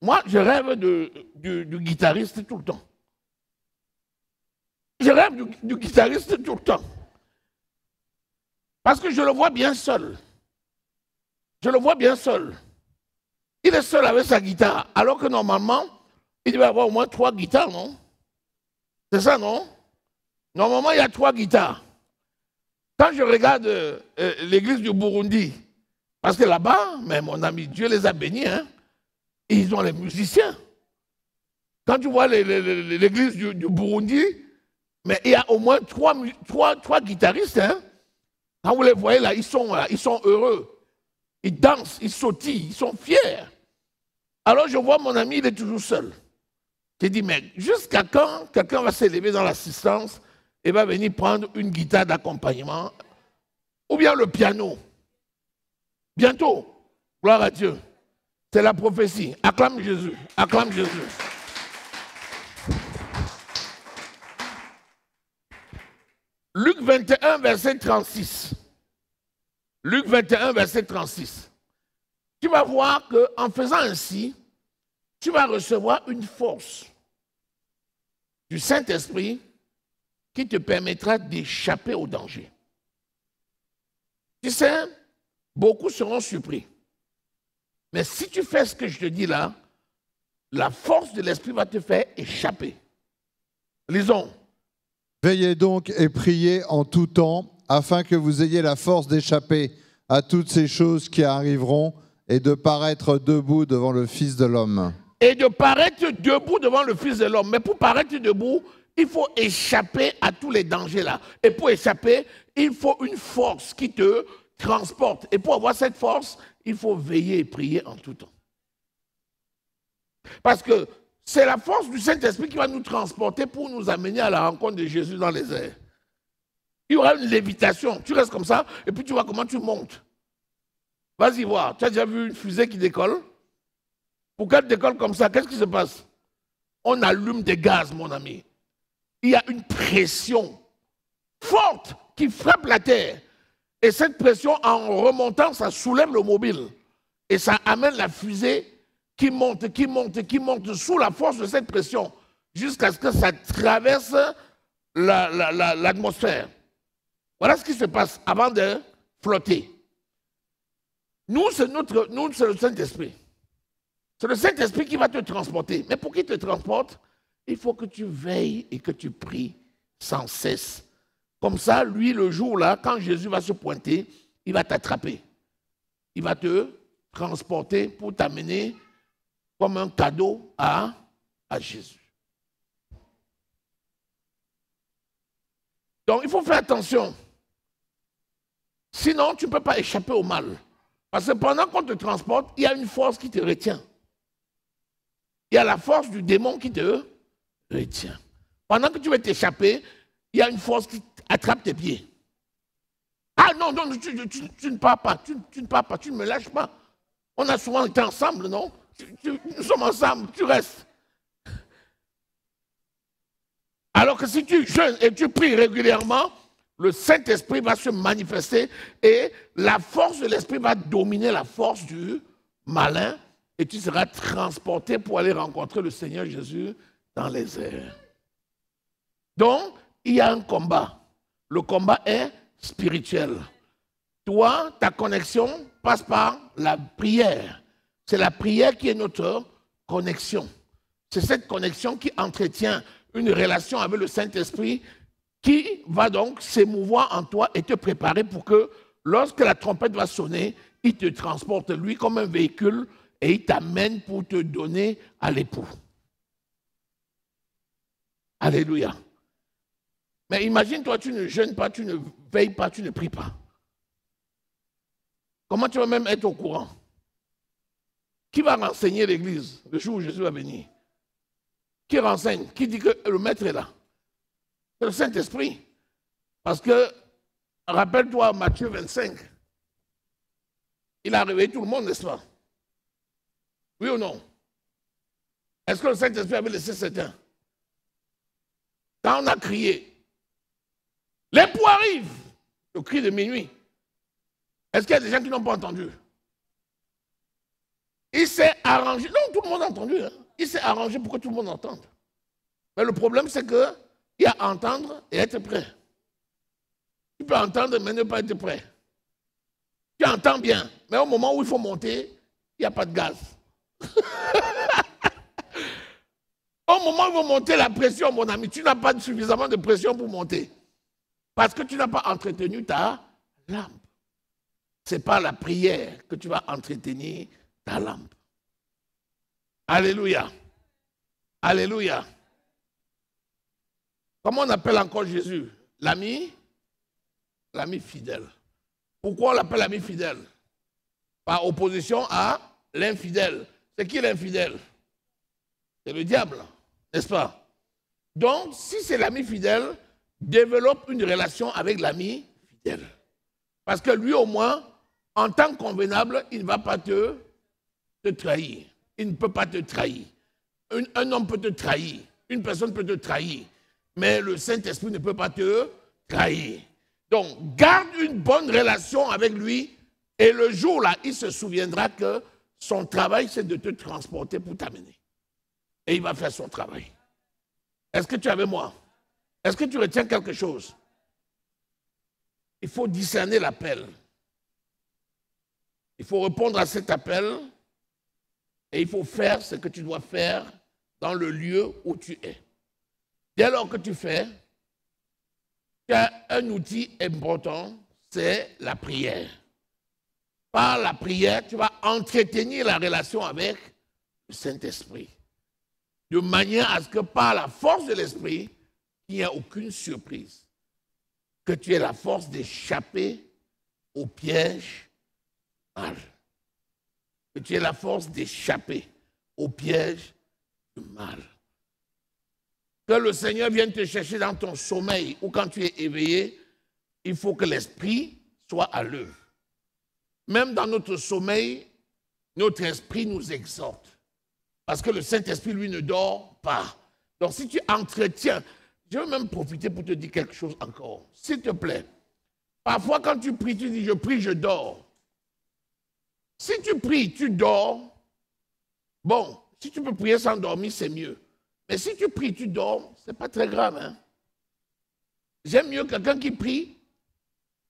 Speaker 1: Moi, je rêve du guitariste tout le temps. Je rêve du guitariste tout le temps. Parce que je le vois bien seul. Je le vois bien seul. Il est seul avec sa guitare, alors que normalement, il devait avoir au moins 3 guitares, non? C'est ça, non? Normalement, il y a 3 guitares. Quand je regarde l'église du Burundi, Parce que là-bas, mais mon ami, Dieu les a bénis, hein, et ils ont les musiciens. Quand tu vois l'église du Burundi, mais il y a au moins trois guitaristes. Hein. Quand vous les voyez là, ils sont heureux. Ils dansent, ils sautillent, ils sont fiers. Alors je vois mon ami, il est toujours seul. J'ai dit, mais jusqu'à quand quelqu'un va s'élever dans l'assistance et va venir prendre une guitare d'accompagnement ou bien le piano? Bientôt, gloire à Dieu. C'est la prophétie. Acclame Jésus, acclame Jésus. Luc 21, verset 36. Luc 21, verset 36. Tu vas voir qu'en faisant ainsi, tu vas recevoir une force du Saint-Esprit qui te permettra d'échapper au danger. Tu sais, beaucoup seront surpris. Mais si tu fais ce que je te dis là, la force de l'Esprit va te faire échapper. Lisons.
Speaker 3: Veillez donc et priez en tout temps, afin que vous ayez la force d'échapper à toutes ces choses qui arriveront et de paraître debout devant le Fils de l'homme.
Speaker 1: Et de paraître debout devant le Fils de l'homme. Mais pour paraître debout, il faut échapper à tous les dangers là. Et pour échapper, il faut une force qui te transporte. Et pour avoir cette force, il faut veiller et prier en tout temps. Parce que c'est la force du Saint-Esprit qui va nous transporter pour nous amener à la rencontre de Jésus dans les airs. Il y aura une lévitation. Tu restes comme ça et puis tu vois comment tu montes. Vas-y voir. Tu as déjà vu une fusée qui décolle? Pour qu'elle décolle comme ça, qu'est-ce qui se passe? On allume des gaz, mon ami. Il y a une pression forte qui frappe la terre. Et cette pression, en remontant, ça soulève le mobile. Et ça amène la fusée qui monte sous la force de cette pression jusqu'à ce que ça traverse l'atmosphère. Voilà ce qui se passe avant de flotter. Nous, c'est le Saint-Esprit. C'est le Saint-Esprit qui va te transporter. Mais pour qu'il te transporte, il faut que tu veilles et que tu pries sans cesse. Comme ça, lui, le jour-là, quand Jésus va se pointer, il va t'attraper. Il va te transporter pour t'amener comme un cadeau à Jésus. Donc, il faut faire attention. Sinon, tu ne peux pas échapper au mal. Parce que pendant qu'on te transporte, il y a une force qui te retient. Il y a la force du démon qui te retient. Pendant que tu veux t'échapper, il y a une force qui attrape tes pieds. Ah non, tu ne pars pas, tu ne pars pas, tu ne me lâches pas. On a souvent été ensemble, non? Nous sommes ensemble, tu restes. Alors que si tu jeûnes et tu pries régulièrement, le Saint-Esprit va se manifester et la force de l'Esprit va dominer la force du malin et tu seras transporté pour aller rencontrer le Seigneur Jésus dans les airs. Donc, il y a un combat. Le combat est spirituel. Toi, ta connexion passe par la prière. C'est la prière qui est notre connexion. C'est cette connexion qui entretient une relation avec le Saint-Esprit qui va donc s'émouvoir en toi et te préparer pour que lorsque la trompette va sonner, il te transporte lui comme un véhicule et il t'amène pour te donner à l'époux. Alléluia. Mais imagine-toi, tu ne jeûnes pas, tu ne veilles pas, tu ne pries pas. Comment tu vas même être au courant? Qui va renseigner l'église le jour où Jésus va venir? Qui renseigne? Qui dit que le maître est là? C'est le Saint-Esprit. Parce que, rappelle-toi, Matthieu 25, il a réveillé tout le monde, n'est-ce pas? Oui ou non? Est-ce que le Saint-Esprit avait laissé certains? Quand on a crié, l'époux arrive, le cri de minuit. Est-ce qu'il y a des gens qui n'ont pas entendu? Il s'est arrangé, non, tout le monde a entendu, hein? Il s'est arrangé pour que tout le monde entende. Mais le problème, c'est qu'il y a entendre et être prêt. Tu peux entendre, mais ne pas être prêt. Tu entends bien, mais au moment où il faut monter, il n'y a pas de gaz. Au moment où il faut monter la pression, mon ami, tu n'as pas suffisamment de pression pour monter. Parce que tu n'as pas entretenu ta lampe. c'est par la prière que tu vas entretenir ta lampe. Alléluia. Alléluia. Comment on appelle encore Jésus? L'ami? L'ami fidèle. Pourquoi on l'appelle l'ami fidèle? Par opposition à l'infidèle. C'est qui l'infidèle? C'est le diable, n'est-ce pas? Donc, si c'est l'ami fidèle, développe une relation avec l'ami fidèle. Parce que lui, au moins, en tant que convenable, il ne va pas te trahir. Il ne peut pas te trahir. Un homme peut te trahir. Une personne peut te trahir. Mais le Saint-Esprit ne peut pas te trahir. Donc, garde une bonne relation avec lui et le jour-là, il se souviendra que son travail, c'est de te transporter pour t'amener. Et il va faire son travail. Est-ce que tu es avec moi? Est-ce que tu retiens quelque chose? Il faut discerner l'appel. Il faut répondre à cet appel et il faut faire ce que tu dois faire dans le lieu où tu es. Dès lors que tu fais, tu as un outil important, c'est la prière. Par la prière, tu vas entretenir la relation avec le Saint-Esprit. De manière à ce que par la force de l'Esprit, il n'y ait aucune surprise. Que tu aies la force d'échapper au piège mal. Que tu aies la force d'échapper au piège du mal. Que le Seigneur vienne te chercher dans ton sommeil ou quand tu es éveillé, il faut que l'Esprit soit à l'œuvre. Même dans notre sommeil, notre esprit nous exhorte. Parce que le Saint-Esprit, lui, ne dort pas. Donc, si tu entretiens, je veux même profiter pour te dire quelque chose encore. S'il te plaît, parfois, quand tu pries, tu dis, je prie, je dors. Si tu pries, tu dors, bon, si tu peux prier sans dormir, c'est mieux. Mais si tu pries, tu dors, ce n'est pas très grave. Hein? J'aime mieux quelqu'un qui prie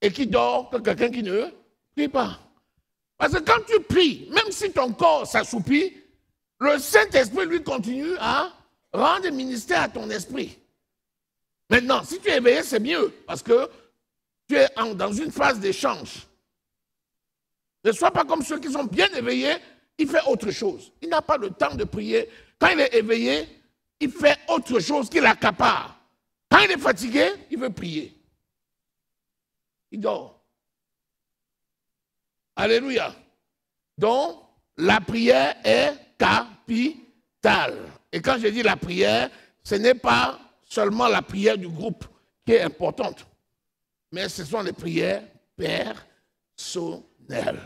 Speaker 1: et qui dort que quelqu'un qui ne prie pas. Parce que quand tu pries, même si ton corps s'assoupit, le Saint-Esprit, lui, continue à rendre ministère à ton esprit. Maintenant, si tu es éveillé, c'est mieux, parce que tu es dans une phase d'échange. Ne sois pas comme ceux qui sont bien éveillés, il fait autre chose. Il n'a pas le temps de prier. Quand il est éveillé, il fait autre chose qui l'accapare. Quand il est fatigué, il veut prier. Il dort. Alléluia. Donc, la prière est capitale. Et quand je dis la prière, ce n'est pas seulement la prière du groupe qui est importante, mais ce sont les prières personnelles.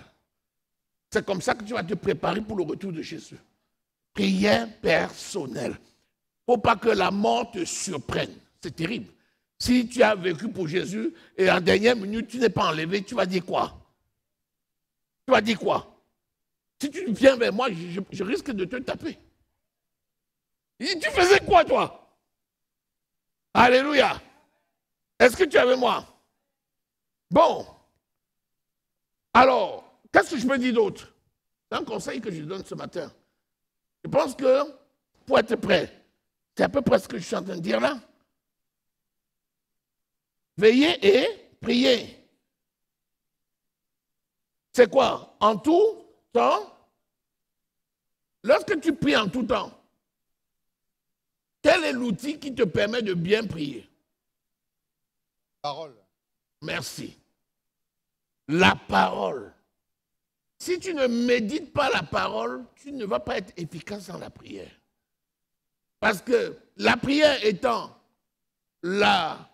Speaker 1: C'est comme ça que tu vas te préparer pour le retour de Jésus. Prière personnelle. Il ne faut pas que la mort te surprenne. C'est terrible. Si tu as vécu pour Jésus et en dernière minute, tu n'es pas enlevé, tu vas dire quoi? Tu vas dire quoi? Si tu viens vers moi, je risque de te taper. Tu faisais quoi, toi? Alléluia. Est-ce que tu es avec moi? Bon. Alors, qu'est-ce que je peux dire d'autre? C'est un conseil que je donne ce matin. Je pense que, pour être prêt, c'est à peu près ce que je suis en train de dire là. Veillez et priez. C'est quoi? En tout temps? Lorsque tu pries en tout temps, quel est l'outil qui te permet de bien prier?
Speaker 3: Parole.
Speaker 1: Merci. La parole. Si tu ne médites pas la parole, tu ne vas pas être efficace dans la prière. Parce que la prière étant la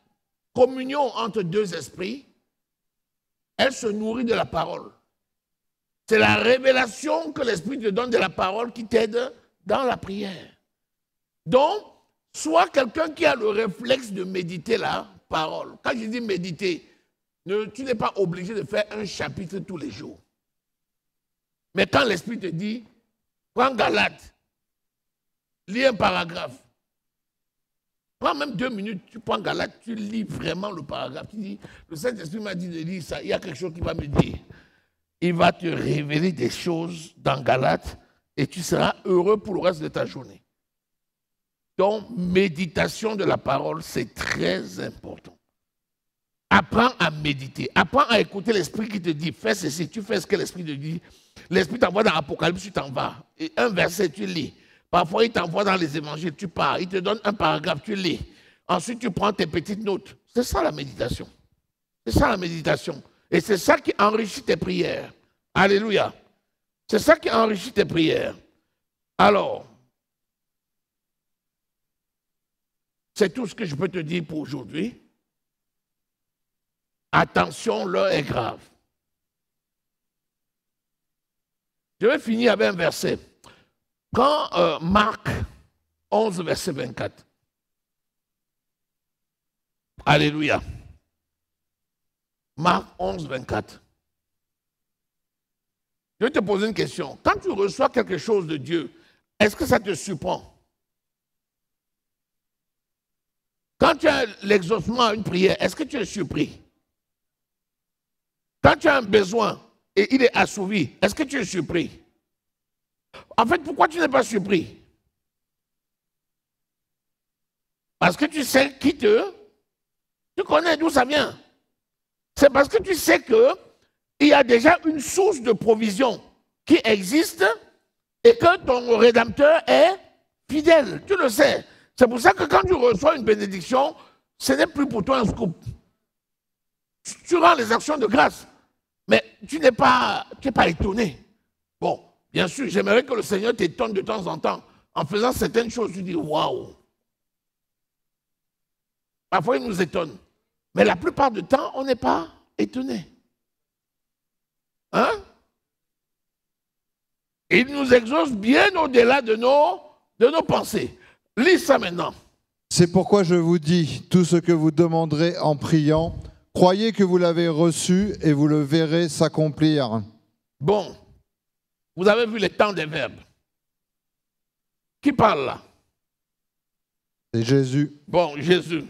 Speaker 1: communion entre deux esprits, elle se nourrit de la parole. C'est la révélation que l'Esprit te donne de la parole qui t'aide dans la prière. Donc, sois quelqu'un qui a le réflexe de méditer la parole. Quand je dis méditer, tu n'es pas obligé de faire un chapitre tous les jours. Mais quand l'Esprit te dit, prends Galates, lis un paragraphe, prends même 2 minutes, tu prends Galates, tu lis vraiment le paragraphe. Tu dis, le Saint-Esprit m'a dit de lire ça, il y a quelque chose qui va me dire. Il va te révéler des choses dans Galates et tu seras heureux pour le reste de ta journée. Donc, méditation de la parole, c'est très important. apprends à méditer. Apprends à écouter l'Esprit qui te dit, fais ceci, tu fais ce que l'Esprit te dit. L'Esprit t'envoie dans l'Apocalypse, tu t'en vas. Et un verset, tu lis. Parfois, il t'envoie dans les évangiles, tu pars. Il te donne un paragraphe, tu lis. Ensuite, tu prends tes petites notes. C'est ça la méditation. C'est ça la méditation. Et c'est ça qui enrichit tes prières. Alléluia. C'est ça qui enrichit tes prières. Alors, c'est tout ce que je peux te dire pour aujourd'hui. Attention, l'heure est grave. Je vais finir avec un verset. Prends Marc 11, verset 24. Alléluia. Marc 11, 24. Je vais te poser une question. Quand tu reçois quelque chose de Dieu, est-ce que ça te surprend? Quand tu as l'exaucement à une prière, est-ce que tu es surpris? Quand tu as un besoin et il est assouvi, est-ce que tu es surpris? En fait, pourquoi tu n'es pas surpris? Parce que tu sais qui tu connais d'où ça vient. C'est parce que tu sais qu'il y a déjà une source de provision qui existe et que ton Rédempteur est fidèle. Tu le sais. C'est pour ça que quand tu reçois une bénédiction, ce n'est plus pour toi un scoop. Tu rends les actions de grâce, mais tu n'es pas étonné. Bon, bien sûr, j'aimerais que le Seigneur t'étonne de temps en temps. En faisant certaines choses, tu dis waouh. Parfois, il nous étonne. Mais la plupart du temps, on n'est pas étonné. Hein? Il nous exauce bien au-delà de nos pensées. Lis ça maintenant.
Speaker 3: C'est pourquoi je vous dis, tout ce que vous demanderez en priant, croyez que vous l'avez reçu et vous le verrez s'accomplir.
Speaker 1: Bon, vous avez vu les temps des verbes. Qui parle là?
Speaker 3: C'est Jésus.
Speaker 1: Bon, Jésus.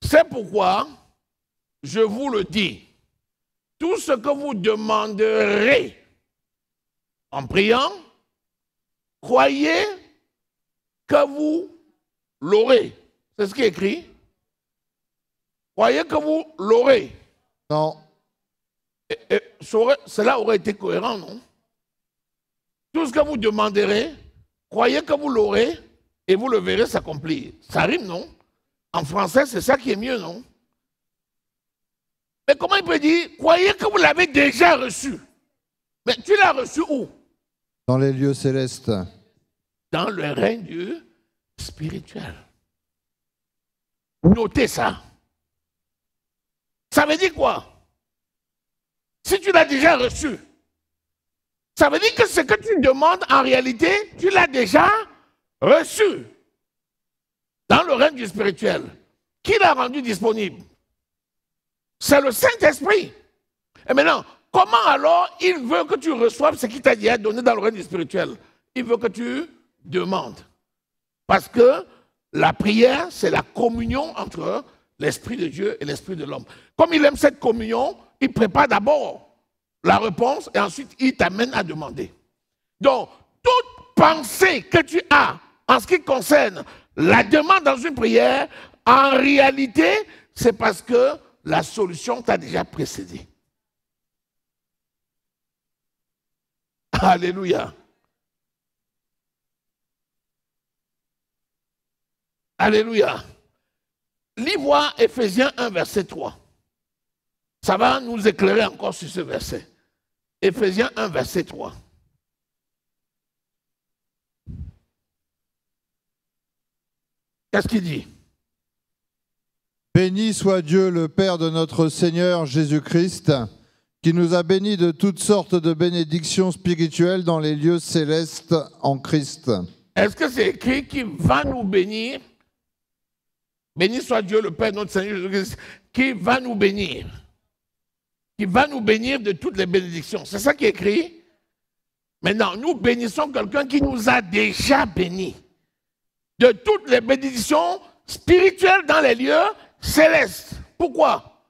Speaker 1: C'est pourquoi je vous le dis, tout ce que vous demanderez en priant, croyez que vous l'aurez. C'est ce qui est écrit. Croyez que vous l'aurez.
Speaker 3: Non.
Speaker 1: Cela aurait été cohérent, non? Tout ce que vous demanderez, croyez que vous l'aurez et vous le verrez s'accomplir. Ça rime, non? En français, c'est ça qui est mieux, non? Mais comment il peut dire, croyez que vous l'avez déjà reçu? Mais tu l'as reçu où?
Speaker 3: Dans les lieux célestes.
Speaker 1: Dans le règne du spirituel. Notez ça. Ça veut dire quoi? Si tu l'as déjà reçu, ça veut dire que ce que tu demandes, en réalité, tu l'as déjà reçu. Dans le règne du spirituel. Qui l'a rendu disponible? C'est le Saint-Esprit. Et maintenant, comment alors il veut que tu reçoives ce qu'il t'a déjà donné dans le règne du spirituel? Il veut que tu demandes. Parce que la prière, c'est la communion entre l'Esprit de Dieu et l'Esprit de l'homme. Comme il aime cette communion, il prépare d'abord la réponse et ensuite il t'amène à demander. Donc, toute pensée que tu as en ce qui concerne la demande dans une prière, en réalité, c'est parce que la solution t'a déjà précédé. Alléluia. Alléluia. Lis voir Éphésiens 1, verset 3. Ça va nous éclairer encore sur ce verset. Éphésiens 1, verset 3. Qu'est-ce qu'il dit?
Speaker 3: Béni soit Dieu, le Père de notre Seigneur Jésus-Christ, qui nous a bénis de toutes sortes de bénédictions spirituelles dans les lieux célestes en Christ.
Speaker 1: Est-ce que c'est écrit qu'il va nous bénir? Béni soit Dieu, le Père de notre Seigneur Jésus-Christ, qui va nous bénir. Qui va nous bénir de toutes les bénédictions. C'est ça qui est écrit? Maintenant, nous bénissons quelqu'un qui nous a déjà bénis de toutes les bénédictions spirituelles dans les lieux célestes. Pourquoi?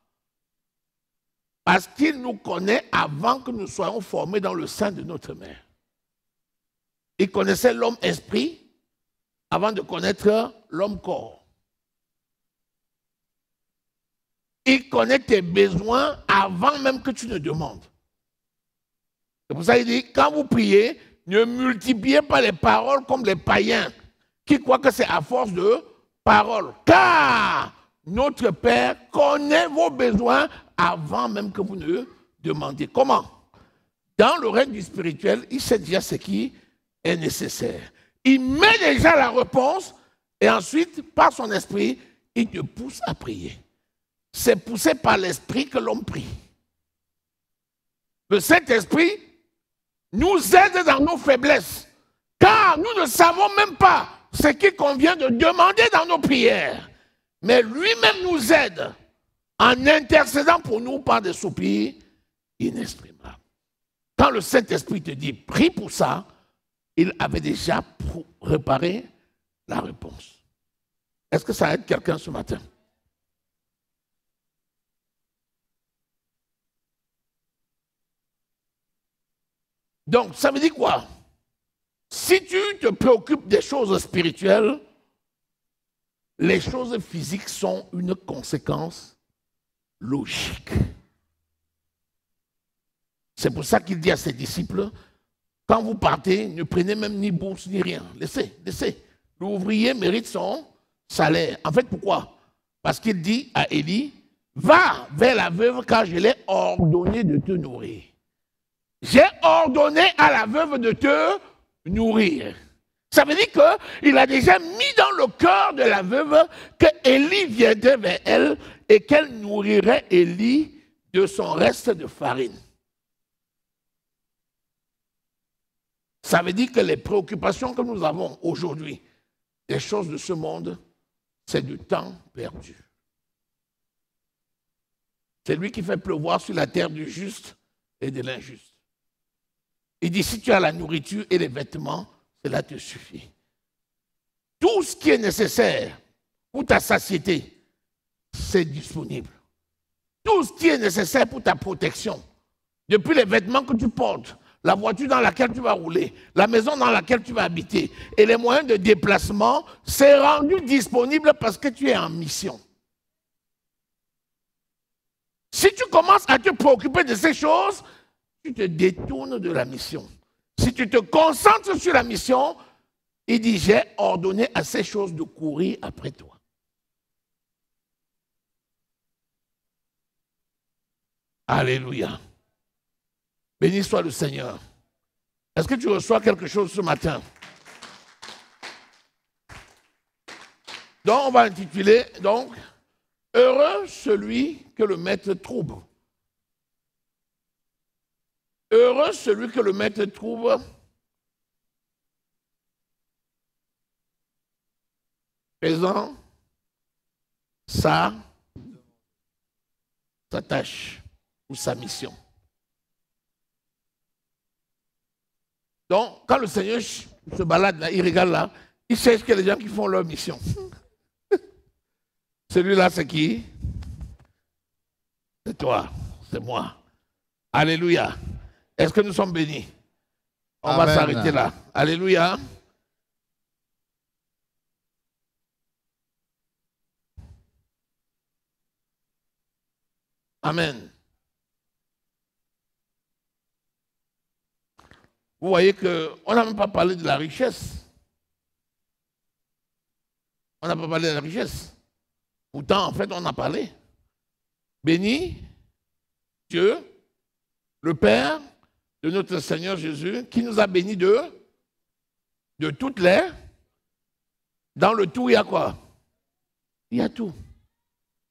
Speaker 1: Parce qu'il nous connaît avant que nous soyons formés dans le sein de notre mère. Il connaissait l'homme esprit avant de connaître l'homme corps. il connaît tes besoins avant même que tu ne demandes. C'est pour ça qu'il dit, quand vous priez, ne multipliez pas les paroles comme les païens qui croient que c'est à force de paroles. Car notre Père connaît vos besoins avant même que vous ne demandiez. Comment? Dans le règne du spirituel, il sait déjà ce qui est nécessaire. Il met déjà la réponse et ensuite, par son esprit, il te pousse à prier. C'est poussé par l'esprit que l'on prie. Le Saint-Esprit nous aide dans nos faiblesses, car nous ne savons même pas ce qu'il convient de demander dans nos prières. Mais lui-même nous aide en intercédant pour nous par des soupirs inexprimables. Quand le Saint-Esprit te dit, prie pour ça, il avait déjà préparé la réponse. Est-ce que ça aide quelqu'un ce matin? Donc, ça veut dire quoi? Si tu te préoccupes des choses spirituelles, les choses physiques sont une conséquence logique. C'est pour ça qu'il dit à ses disciples, quand vous partez, ne prenez même ni bourse ni rien. Laissez. L'ouvrier mérite son salaire. En fait, pourquoi? Parce qu'il dit à Élie, va vers la veuve car je l'ai ordonné de te nourrir. J'ai ordonné à la veuve de te nourrir. Ça veut dire qu'il a déjà mis dans le cœur de la veuve que Élie viendrait vers elle et qu'elle nourrirait Élie de son reste de farine. Ça veut dire que les préoccupations que nous avons aujourd'hui, les choses de ce monde, c'est du temps perdu. C'est lui qui fait pleuvoir sur la terre du juste et de l'injuste. Il dit, si tu as la nourriture et les vêtements, cela te suffit. Tout ce qui est nécessaire pour ta satiété, c'est disponible. Tout ce qui est nécessaire pour ta protection, depuis les vêtements que tu portes, la voiture dans laquelle tu vas rouler, la maison dans laquelle tu vas habiter et les moyens de déplacement, c'est rendu disponible parce que tu es en mission. Si tu commences à te préoccuper de ces choses, tu te détournes de la mission. Si tu te concentres sur la mission, il dit, j'ai ordonné à ces choses de courir après toi. Alléluia. Béni soit le Seigneur. Est-ce que tu reçois quelque chose ce matin? Donc, on va intituler, donc, heureux celui que le maître trouve. Heureux celui que le maître trouve faisant sa tâche ou sa mission. Donc, quand le Seigneur se balade là, il regarde là, il cherche que les gens qui font leur mission. Celui-là, c'est qui? C'est toi, c'est moi. Alléluia. Est-ce que nous sommes bénis? On va s'arrêter là. Alléluia. Amen. Vous voyez qu'on n'a même pas parlé de la richesse. On n'a pas parlé de la richesse. Pourtant, en fait, on a parlé. Béni Dieu, le Père de notre Seigneur Jésus, qui nous a bénis de toutes les. Dans le tout, il y a quoi? Il y a tout.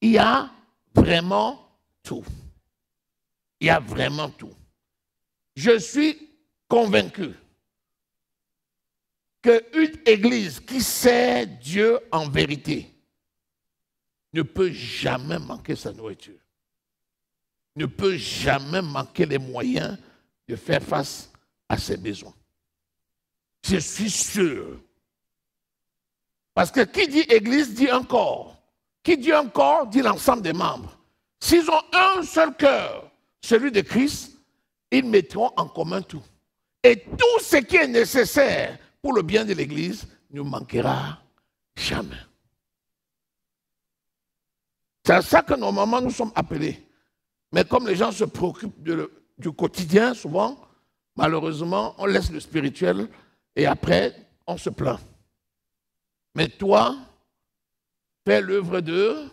Speaker 1: Il y a vraiment tout. Il y a vraiment tout. Je suis convaincu qu'une église qui sert Dieu en vérité ne peut jamais manquer sa nourriture, ne peut jamais manquer les moyens de faire face à ses besoins. Je suis sûr. Parce que qui dit église dit un corps. Qui dit un corps dit l'ensemble des membres. S'ils ont un seul cœur, celui de Christ, ils mettront en commun tout. Et tout ce qui est nécessaire pour le bien de l'église ne manquera jamais. C'est à ça que normalement nous sommes appelés. Mais comme les gens se préoccupent du quotidien, souvent, malheureusement, on laisse le spirituel et après, on se plaint. Mais toi, fais l'œuvre de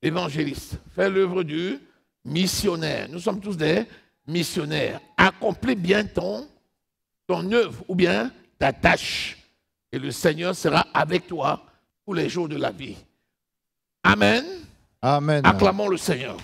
Speaker 1: l'évangéliste, fais l'œuvre du missionnaire. Nous sommes tous des missionnaires. Accomplis bien ton œuvre ou bien ta tâche. Et le Seigneur sera avec toi tous les jours de la vie. Amen.
Speaker 3: Amen.
Speaker 1: Acclamons le Seigneur.